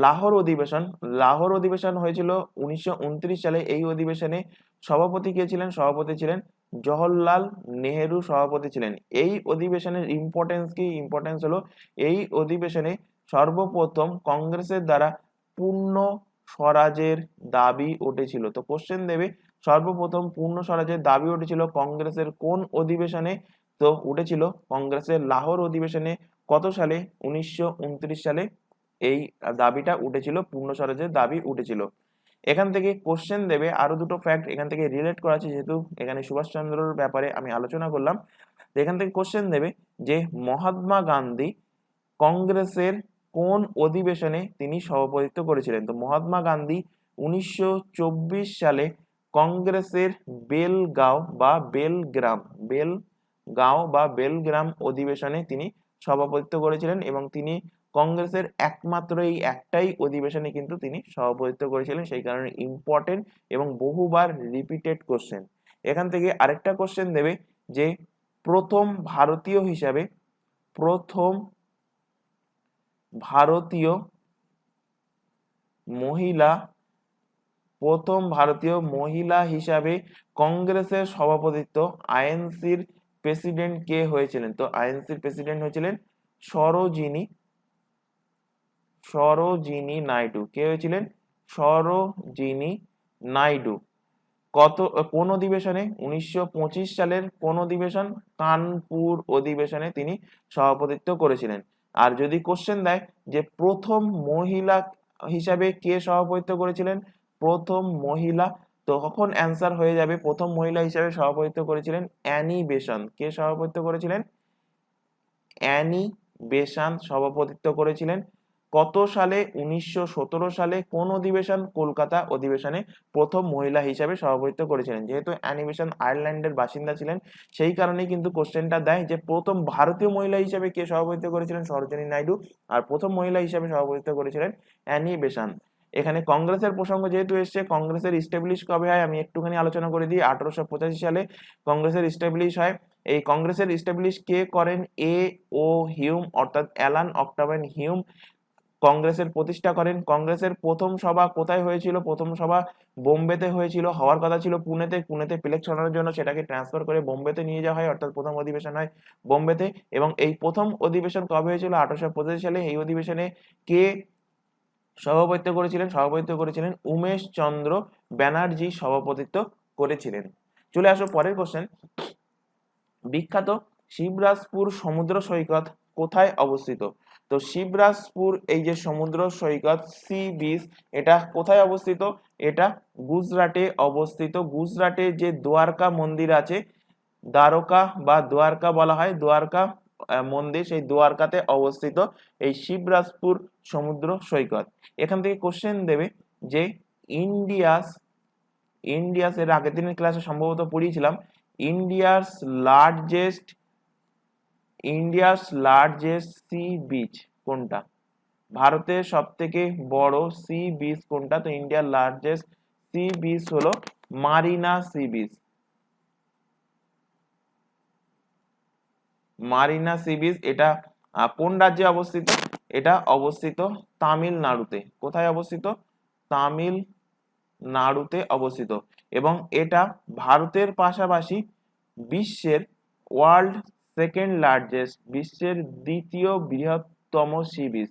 লাহোর অধিবেশন। লাহোর অধিবেশন হয়েছিল 1929 সালে। এই অধিবেশনে সভাপতি কে ছিলেন? সভাপতি ছিলেন জওহরলাল নেহেরু সভাপতি ছিলেন। এই অধিবেশনের ইম্পর্টেন্স কি? ইম্পর্টেন্স হলো এই অধিবেশনে সর্বপ্রথম কংগ্রেসের দ্বারা পূর্ণ স্বরাজের দাবি উঠেছিল। তো কোশ্চেন দেবে সর্বপ্রথম পূর্ণ স্বরাজের দাবি উঠেছিল কংগ্রেসের কোন অধিবেশনে? তো উঠেছিল কংগ্রেসের লাহোর অধিবেশনে। কত সালে? 1929 সালে এই দাবিটা উঠেছিল, পূর্ণ স্বরাজের দাবি উঠেছিল। এখান থেকে কোশ্চেন দেবে আরো দুটো ফ্যাক্ট এখান থেকে রিলেট করা আছে, যেহেতু এখানে সুভাষচন্দ্রর ব্যাপারে আমি আলোচনা করলাম। তো এখান থেকে কোশ্চেন দেবে যে মহাত্মা গান্ধী কংগ্রেসের কোন অধিবেশনে তিনি সভাপতিত্ব করেছিলেন? তো মহাত্মা গান্ধী 1924 সালে কংগ্রেসের বেলগ্রাম অধিবেশনে তিনি সভাপতিত্ব করেছিলেন এবং তিনি কংগ্রেসের একমাত্র এই একটাই অধিবেশনে কিন্তু তিনি সভাপতিত্ব করেছিলেন, সেই কারণে ইম্পর্টেন্ট এবং বহুবার রিপিটেড কোশ্চেন। এখান থেকে আরেকটা কোশ্চেন দেবে যে প্রথম ভারতীয় মহিলা হিসাবে কংগ্রেসের সভাপতিত্ব আইএনসির প্রেসিডেন্ট কে হয়েছিলেন? তো আইএনসির প্রেসিডেন্ট হয়েছিলেন সরোজিনী নাইডু। কে হয়েছিলেন? সরোজিনী নাইডু। কোন অধিবেশনে? 1925 সালের কোন অধিবেশন? কানপুর অধিবেশনে তিনি সভাপতিত্ব করেছিলেন। আর যদি কোশ্চেন দেয় যে প্রথম মহিলা হিসাবে কে সভাপতিত্ব করেছিলেন? প্রথম মহিলা, তো তখন অ্যান্সার হয়ে যাবে প্রথম মহিলা হিসাবে সভাপতিত্ব করেছিলেন অ্যানি বেসান্ত। কে সভাপতিত্ব করেছিলেন? অ্যানি বেসান্ত সভাপতিত্ব করেছিলেন। কত সালে? 1917 সালে। কোন অধিবেশন? কলকাতা অধিবেশনে প্রথম মহিলা হিসেবে সভাপতিত্ব করেছিলেন। যেহেতু অ্যানি বেসান্ট আয়ারল্যান্ডের বাসিন্দা ছিলেন, সেই কারণেই কিন্তু কোশ্চেনটা দেয় যে প্রথম ভারতীয় মহিলা হিসেবে কে সভাপতিত্ব করেছিলেন? সরোজিনী নাইডু। আর প্রথম মহিলা হিসেবে সভাপতিত্ব করেছিলেন অ্যানি বেসান্ট। এখানে কংগ্রেসের প্রসঙ্গ যেহেতু এসছে, কংগ্রেসের ইস্টাবলিশ কবে হয় আমি একটুখানি আলোচনা করে দিই। 1885 সালে কংগ্রেসের ইস্টাবলিশ হয়। এই কংগ্রেসের ইস্টাবলিশ কে করেন? এ ও হিউম, অর্থাৎ অ্যালান অক্টাভিয়ান হিউম কংগ্রেসের প্রতিষ্ঠা করেন। কংগ্রেসের প্রথম সভা কোথায় হয়েছিল? প্রথম সভা বোম্বেতে হয়েছিল। হওয়ার কথা ছিল পুনেতে। পুনেতে প্লেগ ছড়ানোর জন্য সেটাকে ট্রান্সফার করে বোম্বেতে নিয়ে যাওয়া হয়, অর্থাৎ প্রথম অধিবেশন হয় বোম্বেতে। এবং এই প্রথম অধিবেশন কবে হয়েছিল? 1885 সালে। এই অধিবেশনে কে সভাপতিত্ব করেছিলেন? সভাপতিত্ব করেছিলেন উমেশ চন্দ্র ব্যানার্জি সভাপতিত্ব করেছিলেন। চলে আসো পরের কোশ্চেন। বিখ্যাত শিবরাজপুর সমুদ্র সৈকত কোথায় অবস্থিত? তো শিবরাজপুর এই যে সমুদ্র সৈকত সি বিচ, এটা কোথায় অবস্থিত? এটা গুজরাটে অবস্থিত। গুজরাটে যে দ্বারকা মন্দির আছে, দ্বারকা বা দ্বারকা বলা হয়, দ্বারকা মন্দির, সেই দ্বারকাতে অবস্থিত এই শিবরাজপুর সমুদ্র সৈকত। এখান থেকে কোশ্চেন দেবে যে ইন্ডিয়াস ইন্ডিয়াস এর আগের দিনের ক্লাসে সম্ভবত পড়িয়েছিলাম, ইন্ডিয়াস লার্জেস্ট সি বিচ কোনটা? ভারতের সব থেকে বড় সি বিচ কোনটা? তো ইন্ডিয়ার লার্জেস্ট সি বিচ হলো Marina sea beach. Marina sea beach এটা কোন রাজ্যে অবস্থিত? এটা অবস্থিত তামিলনাড়ুতে। কোথায় অবস্থিত? তামিলনাড়ুতে অবস্থিত। এবং এটা ভারতের পাশাপাশি বিশ্বের বিশ্বের দ্বিতীয় বৃহত্তম sea beach.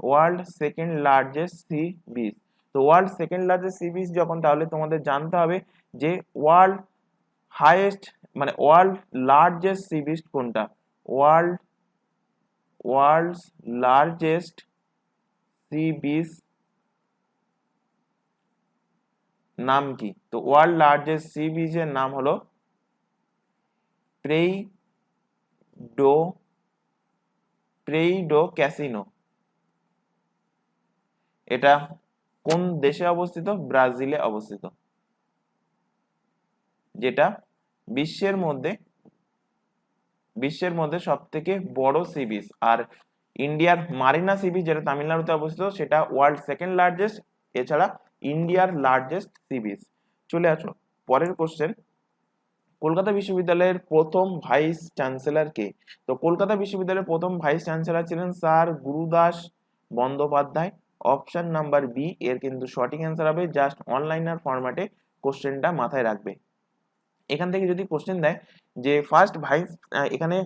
World second largest sea beach. তো world second largest sea beach যখন, তাহলে তোমাদের জানতে হবে যে ওয়ার্ল্ড হাইয়েস্ট মানে ওয়ার্ল্ড লার্জেস্ট সি বিচ কোনটা? ওয়ার্ল্ডস লার্জেস্ট সি বিচ নাম কি? তো ওয়ার্ল্ড লার্জেস্ট সি বিচ এর নাম হলো প্রেইডো ক্যাসিনো। এটা কোন দেশে অবস্থিত? ব্রাজিলে অবস্থিত। যেটা বিশ্বের মধ্যে সব থেকে বড় সি বিচ। আর ইন্ডিয়ার মারিনা সি বিচ যেটা তামিলনাড়ুতে অবস্থিত, সেটা ওয়ার্ল্ড সেকেন্ড লার্জেস্ট, এছাড়া ইন্ডিয়ার লার্জেস্ট সি বিচ। চলে আসো পরের কোশ্চেন। কলকাতা বিশ্ববিদ্যালয়ের প্রথম ভাইস চ্যান্সেলর কে? তো কলকাতা বিশ্ববিদ্যালয়ের প্রথম ভাইস চ্যান্সেলর ছিলেন sir Gurudas Bandyopadhyay. Option number B এর কিন্তু সঠিক অ্যান্সার হবে। জাস্ট অনলাইনার ফরম্যাটে কোশ্চেনটা মাথায় রাখবে। এখান থেকে যদি কোশ্চেন দেয় যে ফার্স্ট ভাইস, এখানে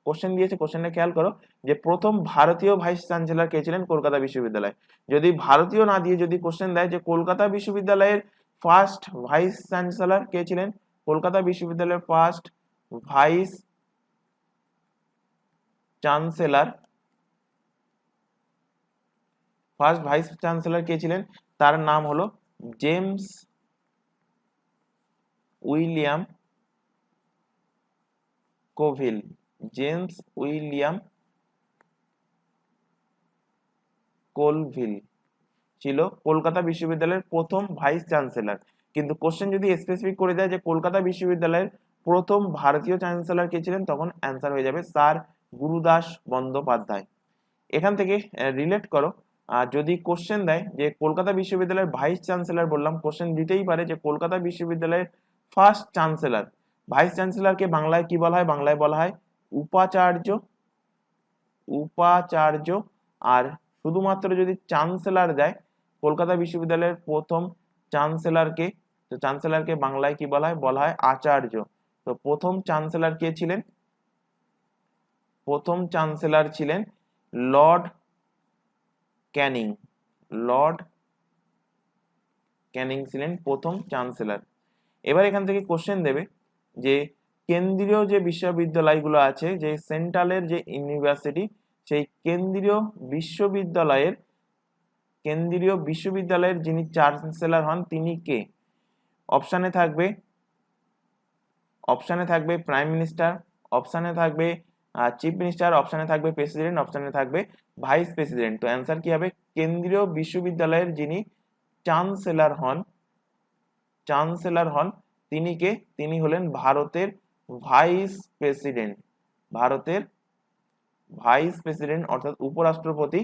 কোশ্চেন দিয়েছে, কোশ্চেনটা খেয়াল করো যে প্রথম ভারতীয় ভাইস চ্যান্সেলর কে ছিলেন কলকাতা বিশ্ববিদ্যালয়। যদি ভারতীয় না দিয়ে যদি কোশ্চেন দেয় যে কলকাতা বিশ্ববিদ্যালয়ের ফার্স্ট ভাইস চ্যান্সেলর কে ছিলেন? কলকাতা বিশ্ববিদ্যালয়ের ফার্স্ট ভাইস চ্যান্সেলর কে ছিলেন? তার নাম হলো James William Colvile. James William Colvile ছিল কলকাতা বিশ্ববিদ্যালয়ের প্রথম ভাইস চ্যান্সেলর। কিন্তু কোশ্চেন যদি স্পেসিফিক করে দেয় যে কলকাতা বিশ্ববিদ্যালয়ের প্রথম ভারতীয় চ্যান্সেলর কে ছিলেন, তখন অ্যান্সার হয়ে যাবে স্যার গুরুদাস বন্দ্যোপাধ্যায়। এখান থেকে রিলেট করো, যদি কোশ্চেন দেয় যে কলকাতা বিশ্ববিদ্যালয়ের ভাইস চ্যান্সেলর, বললাম কোশ্চেন দিতেই পারে যে কলকাতা বিশ্ববিদ্যালয়ের ফার্স্ট চ্যান্সেলর, ভাইস চ্যান্সেলরকে বাংলায় কি বলা হয়? বাংলায় বলা হয় উপাচার্য। আর শুধুমাত্র যদি চ্যান্সেলর দেয় কলকাতা বিশ্ববিদ্যালয়ের প্রথম চ্যান্সেলরকে, তো চ্যান্সেলরকে বাংলায় কি বলা হয়? বলা হয় আচার্য। তো প্রথম চ্যান্সেলর কে ছিলেন? প্রথম চ্যান্সেলর ছিলেন লর্ড ক্যানিং। লর্ড ক্যানিং ছিলেন প্রথম চ্যান্সেলর। এবার এখান থেকে কোশ্চেন দেবে যে কেন্দ্রীয় যে বিশ্ববিদ্যালয়গুলো আছে, যে সেন্ট্রালের যে ইউনিভার্সিটি, সেই কেন্দ্রীয় বিশ্ববিদ্যালয়ের যিনি চ্যান্সেলর হন তিনি কে? অপশানে থাকবে প্রাইম মিনিস্টার, অপশানে থাকবে চিফ মিনিস্টার, অপশানে থাকবে প্রেসিডেন্ট, অপশানে থাকবে ভাইস প্রেসিডেন্ট। তো অ্যান্সার কি হবে? কেন্দ্রীয় বিশ্ববিদ্যালয়ের যিনি চ্যান্সেলর হন তিনি কে? তিনি হলেন ভারতের ভাইস প্রেসিডেন্ট। ভারতের ভাইস প্রেসিডেন্ট অর্থাৎ উপরাষ্ট্রপতি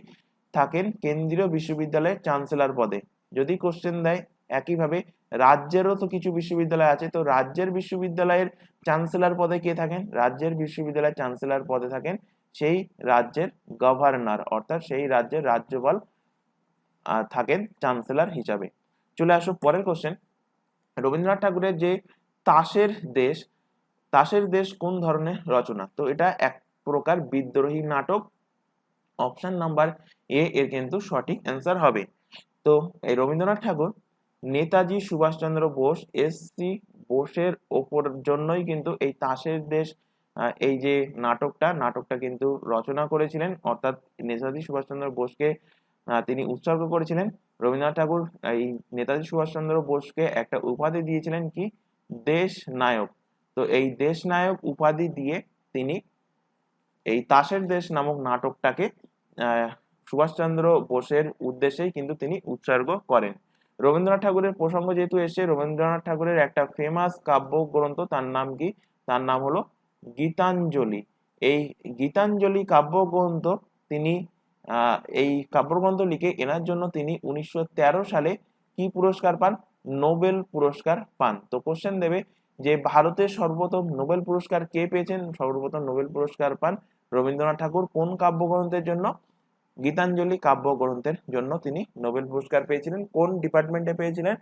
থাকেন কেন্দ্রীয় বিশ্ববিদ্যালয়ের চ্যান্সেলর পদে। যদি কোশ্চেন দেয় একইভাবে রাজ্যেরও তো কিছু বিশ্ববিদ্যালয় আছে, তো রাজ্যের বিশ্ববিদ্যালয়ের চ্যান্সেলর পদে কে থাকেন? রাজ্যের বিশ্ববিদ্যালয়ের চ্যান্সেলর পদে থাকেন সেই রাজ্যের গভর্নর, অর্থাৎ সেই রাজ্যের রাজ্যপাল থাকেন চ্যান্সেলর হিসাবে। চলে আসো পরের কোশ্চেন। রবীন্দ্রনাথ ঠাকুরের যে তাসের দেশ, তাসের দেশ কোন ধরনের রচনা? তো এটা এক প্রকার বিদ্রোহী নাটক। অপশন নাম্বার এ এর কিন্তু সঠিক অ্যান্সার হবে। তো এই রবীন্দ্রনাথ ঠাকুর নেতাজি সুভাষচন্দ্র বোস এস.সি. বোসের ওপর জন্যই কিন্তু এই তাসের দেশ এই যে নাটকটা কিন্তু রচনা করেছিলেন, অর্থাৎ নেতাজি সুভাষচন্দ্র বোসকে তিনি উৎসর্গ করেছিলেন। রবীন্দ্রনাথ ঠাকুর এই নেতাজি সুভাষচন্দ্র বোসকে একটা উপাধি দিয়েছিলেন কি? দেশ নায়ক। তো এই দেশ নায়ক উপাধি দিয়ে তিনি এই তাসের দেশ নামক নাটকটাকে সুভাষচন্দ্র বোসের উদ্দেশ্যেই কিন্তু তিনি উৎসর্গ করেন। রবীন্দ্রনাথ ঠাকুরের প্রসঙ্গ যেহেতু এসে, রবীন্দ্রনাথ ঠাকুরের একটা ফেমাস কাব্যগ্রন্থ, তার নাম কি? তার নাম হলো গীতাঞ্জলি। এই গীতাঞ্জলি কাব্যগ্রন্থ তিনি এই কাব্যগ্রন্থ লিখে এনার জন্য তিনি 1913 সালে কি পুরস্কার পান? নোবেল পুরস্কার পান। তো কোশ্চেন দেবে যে ভারতের সর্বপ্রথম নোবেল পুরস্কার কে পেয়েছেন? সর্বপ্রথম নোবেল পুরস্কার পান রবীন্দ্রনাথ ঠাকুর কোন কাব্যগ্রন্থের জন্য? গীতাঞ্জলি কাব্যগ্রন্থের জন্য তিনি নোবেল পুরস্কার পেয়েছিলেন। কোন ডিপার্টমেন্টে পেয়েছিলেন?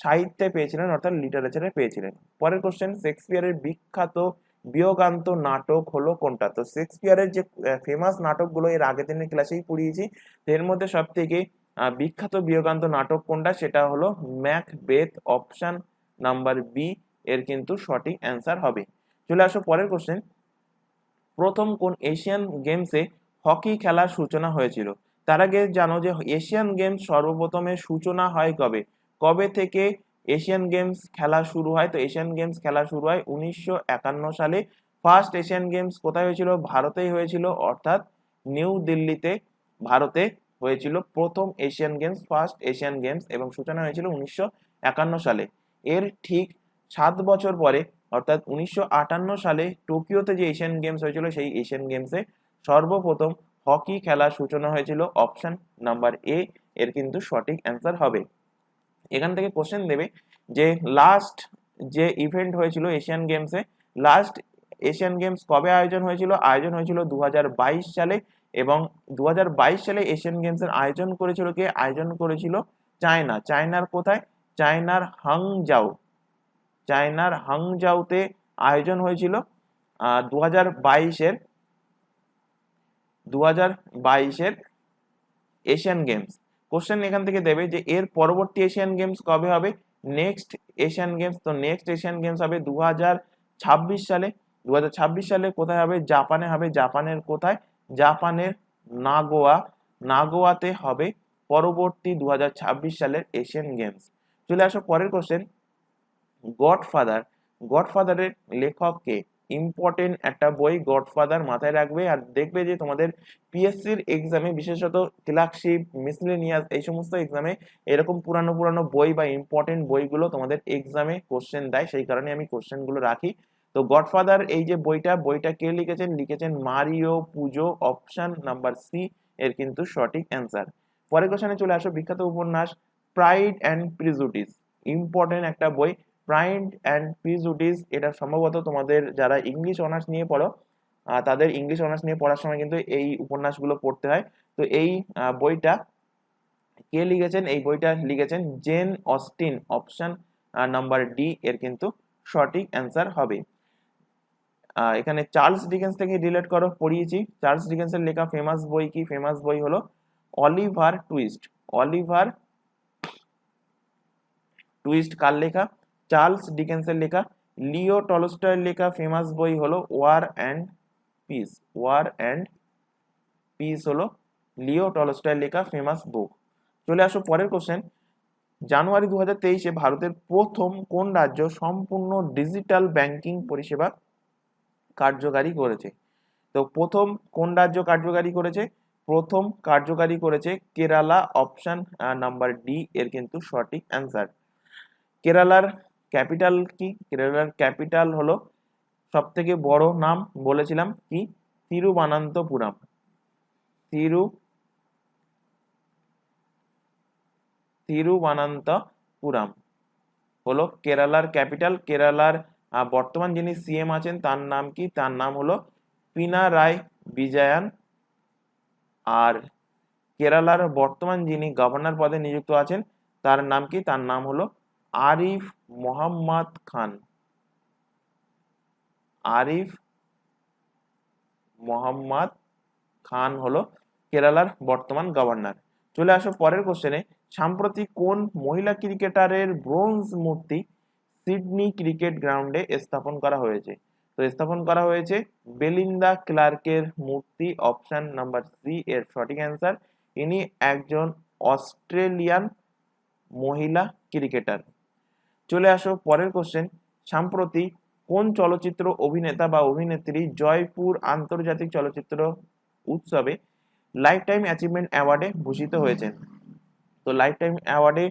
সাহিত্যে পেয়েছিলেন, অর্থাৎ লিটারেচারে পেয়েছিলেন। পরের কোশ্চেন, শেক্সপিয়ারের বিখ্যাত বিয়োগান্ত নাটক হলো কোনটা? তো শেক্সপিয়ারের যে ফেমাস নাটকগুলো এর আগের দিনের ক্লাসেই পড়িয়েছি, এর মধ্যে সব থেকে বিখ্যাত বিয়োগান্ত নাটক কোনটা? সেটা হলো ম্যাকবেথ। অপশন নাম্বার বি এর কিন্তু সঠিক অ্যান্সার হবে। চলে আসো পরের কোশ্চেন। প্রথম কোন এশিয়ান গেমসে হকি খেলার সূচনা হয়েছিল? তার আগে জানো যে এশিয়ান গেমস সর্বপ্রথমে সূচনা হয় কবে? কবে থেকে এশিয়ান গেমস খেলা শুরু হয়? তো এশিয়ান গেমস খেলা শুরু হয় 1951 সালে। ফার্স্ট এশিয়ান গেমস কোথায় হয়েছিল? ভারতেই হয়েছিল, অর্থাৎ নিউ দিল্লিতে ভারতে হয়েছিল প্রথম Asian games, first Asian games, এবং সূচনা হয়েছিল 1951 সালে। এর ঠিক 7 বছর পরে অর্থাৎ 1958 সালে টোকিওতে যে এশিয়ান গেমস হয়েছিল, সেই এশিয়ান গেমসে সর্বপ্রথম হকি খেলার সূচনা হয়েছিল। অপশন নাম্বার এ এর কিন্তু সঠিক অ্যান্সার হবে। এখান থেকে কোশ্চেন দেবে যে লাস্ট যে ইভেন্ট হয়েছিল এশিয়ান গেমসে, লাস্ট এশিয়ান গেমস কবে আয়োজন হয়েছিল? আয়োজন হয়েছিল 2022 সালে, এবং 2022 সালে এশিয়ান গেমসের আয়োজন করেছিল কে? আয়োজন করেছিল চায়না। চায়নার কোথায়? চায়নার হাংজাও। চায়নার হাংজাওতে আয়োজন হয়েছিল 2022-এর এশিয়ান গেমস। কোশ্চেন এখান থেকে দেবে যে এর পরবর্তী এশিয়ান গেমস কবে হবে? নেক্সট এশিয়ান গেমস, তো নেক্সট এশিয়ান গেমস হবে 2026 সালে। 2026 সালে কোথায় হবে? জাপানে হবে। জাপানের কোথায়? জাপানের নাগোয়া। নাগোয়াতে হবে পরবর্তী 2026 সালের এশিয়ান গেমস। চলে আসো পরের কোশ্চেন। গডফাদার, গডফাদারের লেখক কে? ইম্পর্টেন্ট একটা বই গডফাদার, মাথায় রাখবে। আর দেখবে যে তোমাদের পিএসসির এক্সামে, বিশেষত ক্লার্কশিপ, মিসলেনিয়াস, এই সমস্ত এক্সামে এরকম পুরানো পুরানো বই বা ইম্পর্টেন্ট বইগুলো তোমাদের এক্সামে কোশ্চেন দেয়, সেই কারণে আমি কোশ্চেনগুলো রাখি। তো গডফাদার এই যে বইটা কে লিখেছেন? লিখেছেন মারিও পুজো। অপশন নাম্বার সি এর কিন্তু সঠিক অ্যান্সার। পরের কোশ্চেনে চলে আসো। বিখ্যাত উপন্যাস প্রাইড অ্যান্ড প্রিজুডিস, ইম্পর্টেন্ট একটা বই। প্রাইড অ্যান্ড প্রিজুডিস, এটা সম্ভবত তোমাদের যারা ইংলিশ অনার্স নিয়ে পড়ো তাদের ইংলিশ অনার্স নিয়ে পড়ার সময় কিন্তু এই উপন্যাসগুলো পড়তে হয়। তো এই বইটা কে লিখেছেন? এই বইটা লিখেছেন Jane Austen. Option number D এর কিন্তু সঠিক অ্যান্সার হবে। এখানে চার্লস ডিকেন্স থেকে রিলেট করো, পড়িয়েছি। চার্লস ডিকেন্সের লেখা ফেমাস বই কি? ফেমাস বই হলো অলিভার টুইস্ট। অলিভার টুইস্ট কার লেখা? চার্লস ডিকেন্সের লেখা। লিও টলস্টয়ের লেখা ফেমাস বই হলো war and peace. War and peace হলো লিও টলস্টয়ের লেখা ফেমাস বুক। চলে আসো পরের কোশ্চেন। জানুয়ারি 2023-এ ভারতের প্রথম কোন রাজ্য সম্পূর্ণ ডিজিটাল ব্যাংকিং পরিষেবা কার্যকারী করেছে? তো প্রথম কোন রাজ্য কার্যকারী করেছে? প্রথম কার্যকারী করেছে কেরালা, অপশন নাম্বার ডি এর কিন্তু সঠিক অ্যান্সার। কেরালার ক্যাপিটাল কি? কেরালার ক্যাপিটাল হলো, সব থেকে বড় নাম বলেছিলাম কি, তিরুবানান্তপুরম। তিরুবানান্তপুরম হলো কেরালার ক্যাপিটাল। কেরালার বর্তমান যিনি সিএম আছেন তার নাম কি? তার নাম হলো পিনারাই বিজয়ান। আর কেরালার বর্তমান যিনি গভর্নর পদে নিযুক্ত আছেন তার নাম কি? তার নাম হলো আরিফ মোহাম্মদ খান। আরিফ মোহাম্মদ খান হলো কেরালার বর্তমান গভর্নর। চলে আসো পরের কোশ্চেনে। সাম্প্রতিক কোন মহিলা ক্রিকেটারের ব্রোঞ্জ মূর্তি সিডনি ক্রিকেট গ্রাউন্ডে স্থাপন করা হয়েছে? তো স্থাপন করা হয়েছে বেলিন্দা ক্লার্কের মূর্তি, অপশন নাম্বার সি এর সঠিক অ্যান্সার। ইনি একজন অস্ট্রেলিয়ান মহিলা ক্রিকেটার। চলে আসো পরের কোশ্চেন। সাম্প্রতি কোন চলচ্চিত্র অভিনেতা বা অভিনেত্রী জয়পুর আন্তর্জাতিক চলচ্চিত্র উৎসবে লাইফ টাইম অ্যাচিভমেন্ট অ্যাওয়ার্ডে ভূষিত হয়েছেন? তো লাইফ টাইম অ্যাওয়ার্ডে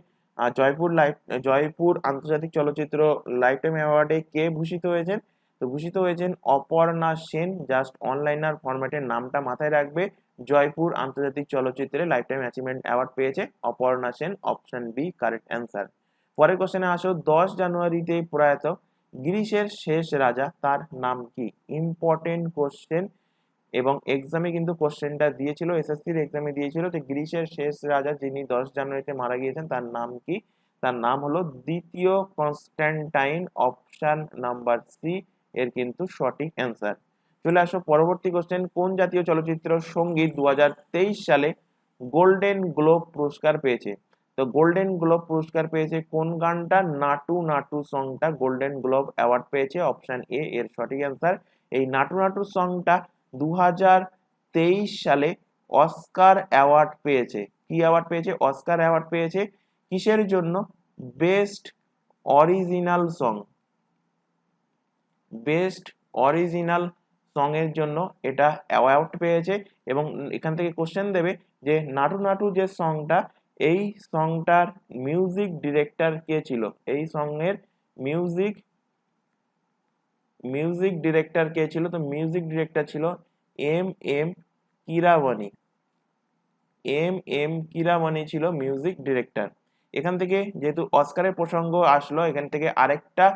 জয়পুর আন্তর্জাতিক চলচ্চিত্র লাইফ টাইম অ্যাওয়ার্ডে কে ভূষিত হয়েছেন? তো ভূষিত হয়েছেন অপর্ণা সেন। জাস্ট অনলাইনার ফরম্যাটের নামটা মাথায় রাখবে। জয়পুর আন্তর্জাতিক চলচ্চিত্রে লাইফ টাইম অ্যাচিভমেন্ট অ্যাওয়ার্ড পেয়েছে Aparna Sen, option B correct answer. পরের কোশ্চেনে আসো। 10 জানুয়ারিতে প্রয়াত গ্রিসের শেষ রাজা তার নাম কি? ইম্পর্টেন্ট কোশ্চেন, এবং এক্সামে কিন্তু কোশ্চেনটা দিয়েছিল, এসএসসির এক্সামে দিয়েছিল। তো গ্রিসের শেষ রাজা যিনি 10 জানুয়ারিতে মারা গিয়েছেন তার নাম কি? তার নাম হলো দ্বিতীয় কনস্ট্যান্টাইন, অপশন নাম্বার সি এর কিন্তু সঠিক অ্যান্সার। চলে আসো পরবর্তী কোশ্চেন। কোন জাতীয় চলচ্চিত্র সঙ্গীত 2023 সালে গোল্ডেন গ্লোব পুরস্কার পেয়েছে? তো গোল্ডেন গ্লোব পুরস্কার পেয়েছে কোন গানটা? নাটু নাটু সংটা গোল্ডেন গ্লোব অ্যাওয়ার্ড পেয়েছে, অপশন এ এর সঠিক অ্যান্সার। এই নাটু নাটু সংটা 2023 সালে অস্কার অ্যাওয়ার্ড পেয়েছে। কি অ্যাওয়ার্ড পেয়েছে? অস্কার অ্যাওয়ার্ড পেয়েছে। কিসের জন্য? Best original song. Best original song এর জন্য এটা অ্যাওয়ার্ড পেয়েছে। এবং এখান থেকে কোশ্চেন দেবে যে নাটু নাটু যে সংটা, এই সংটার মিউজিক ডিরেক্টর কে ছিল? এই সং এর মিউজিক ডিরেক্টর কে ছিল? তো মিউজিক ডিরেক্টর ছিল এম কিরাওয়ানি। কিরাওয়ানি ছিল মিউজিক ডিরেক্টর। এখান থেকে যেহেতু অস্কারের প্রসঙ্গ আসলো, এখান থেকে আরেকটা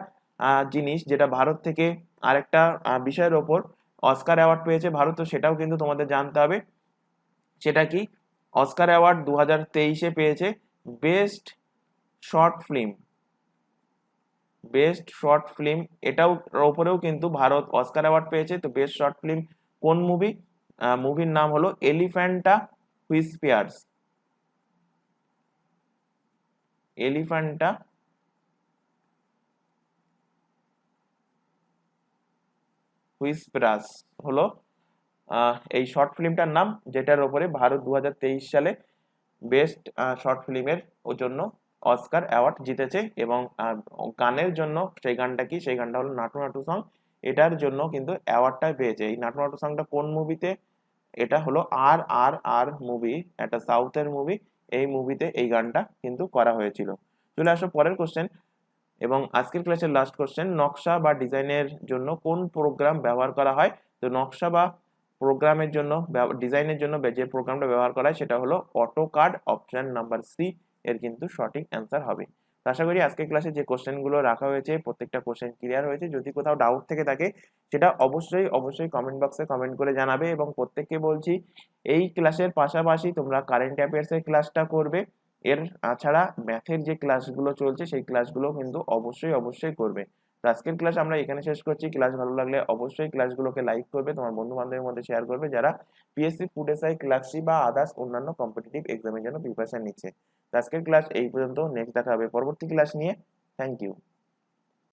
জিনিস যেটা ভারত থেকে আরেকটা বিষয়ের ওপর অস্কার অ্যাওয়ার্ড পেয়েছে ভারত, তো সেটাও কিন্তু তোমাদের জানতে হবে। সেটা কি? অস্কার অ্যাওয়ার্ড 2023-এ পেয়েছে best short film. Best short film এটাও ওপরেও কিন্তু ভারত অস্কার অ্যাওয়ার্ড পেয়েছে। তো বেস্ট শর্ট ফিল্ম কোন মুভি? মুভির নাম হলো এলিফ্যান্টা হুইসপিয়ার্স। এলিফ্যান্টা হুইসপিয়ার্স হলো এই শর্ট ফিল্মটার নাম, যেটার উপরে ভারত 2023 সালে বেস্ট শর্ট ফিল্মের জন্য অস্কার অ্যাওয়ার্ড জিতেছে। এবং গানের জন্য সেই গানটা কি? সেই গানটা হলো নাটু নাটু সং। এটার জন্য কিন্তু অ্যাওয়ার্ডটা পেয়েছে। এই নাটু নাটু সংটা কোন মুভিতে? এটা হলো আর মুভি, একটা সাউথের মুভি। এই মুভিতে এই গানটা কিন্তু করা হয়েছিল। চলে আসো পরের কোশ্চেন, এবং আজকের ক্লাসের লাস্ট কোশ্চেন। নকশা বা ডিজাইনের জন্য কোন প্রোগ্রাম ব্যবহার করা হয়? তো নকশা বা প্রোগ্রামের জন্য, ডিজাইনের জন্য যে প্রোগ্রামটা ব্যবহার করা হয় সেটা হলো অটোকাড, অপশন নাম্বার সি এর কিন্তু সঠিক অ্যান্সার হবে। তো আশা করি আজকের ক্লাসে যে কোশ্চেনগুলো রাখা হয়েছে প্রত্যেকটা কোশ্চেন ক্লিয়ার হয়েছে। যদি কোথাও ডাউট থেকে থাকে সেটা অবশ্যই কমেন্ট বক্সে কমেন্ট করে জানাবে। এবং প্রত্যেককে বলছি এই ক্লাসের পাশাপাশি তোমরা কারেন্ট অ্যাফেয়ার্সের ক্লাসটা করবে। এর ছাড়া ম্যাথের যে ক্লাসগুলো চলছে সেই ক্লাসগুলো কিন্তু অবশ্যই করবে। তো আজকের ক্লাস আমরা এখানে শেষ করছি। ক্লাস ভালো লাগলে অবশ্যই ক্লাসগুলোকে লাইক করবে, তোমার বন্ধু বান্ধবের মধ্যে শেয়ার করবে যারা পিএসসি, ফুড এসআই, ক্লার্কশিপ বা আদার্স অন্যান্য কম্পিটিটিভ এক্সামের জন্য প্রিপারেশন নিচ্ছে। তো আজকের ক্লাস এই পর্যন্ত। নেক্সট দেখা হবে পরবর্তী ক্লাস নিয়ে। Thank you.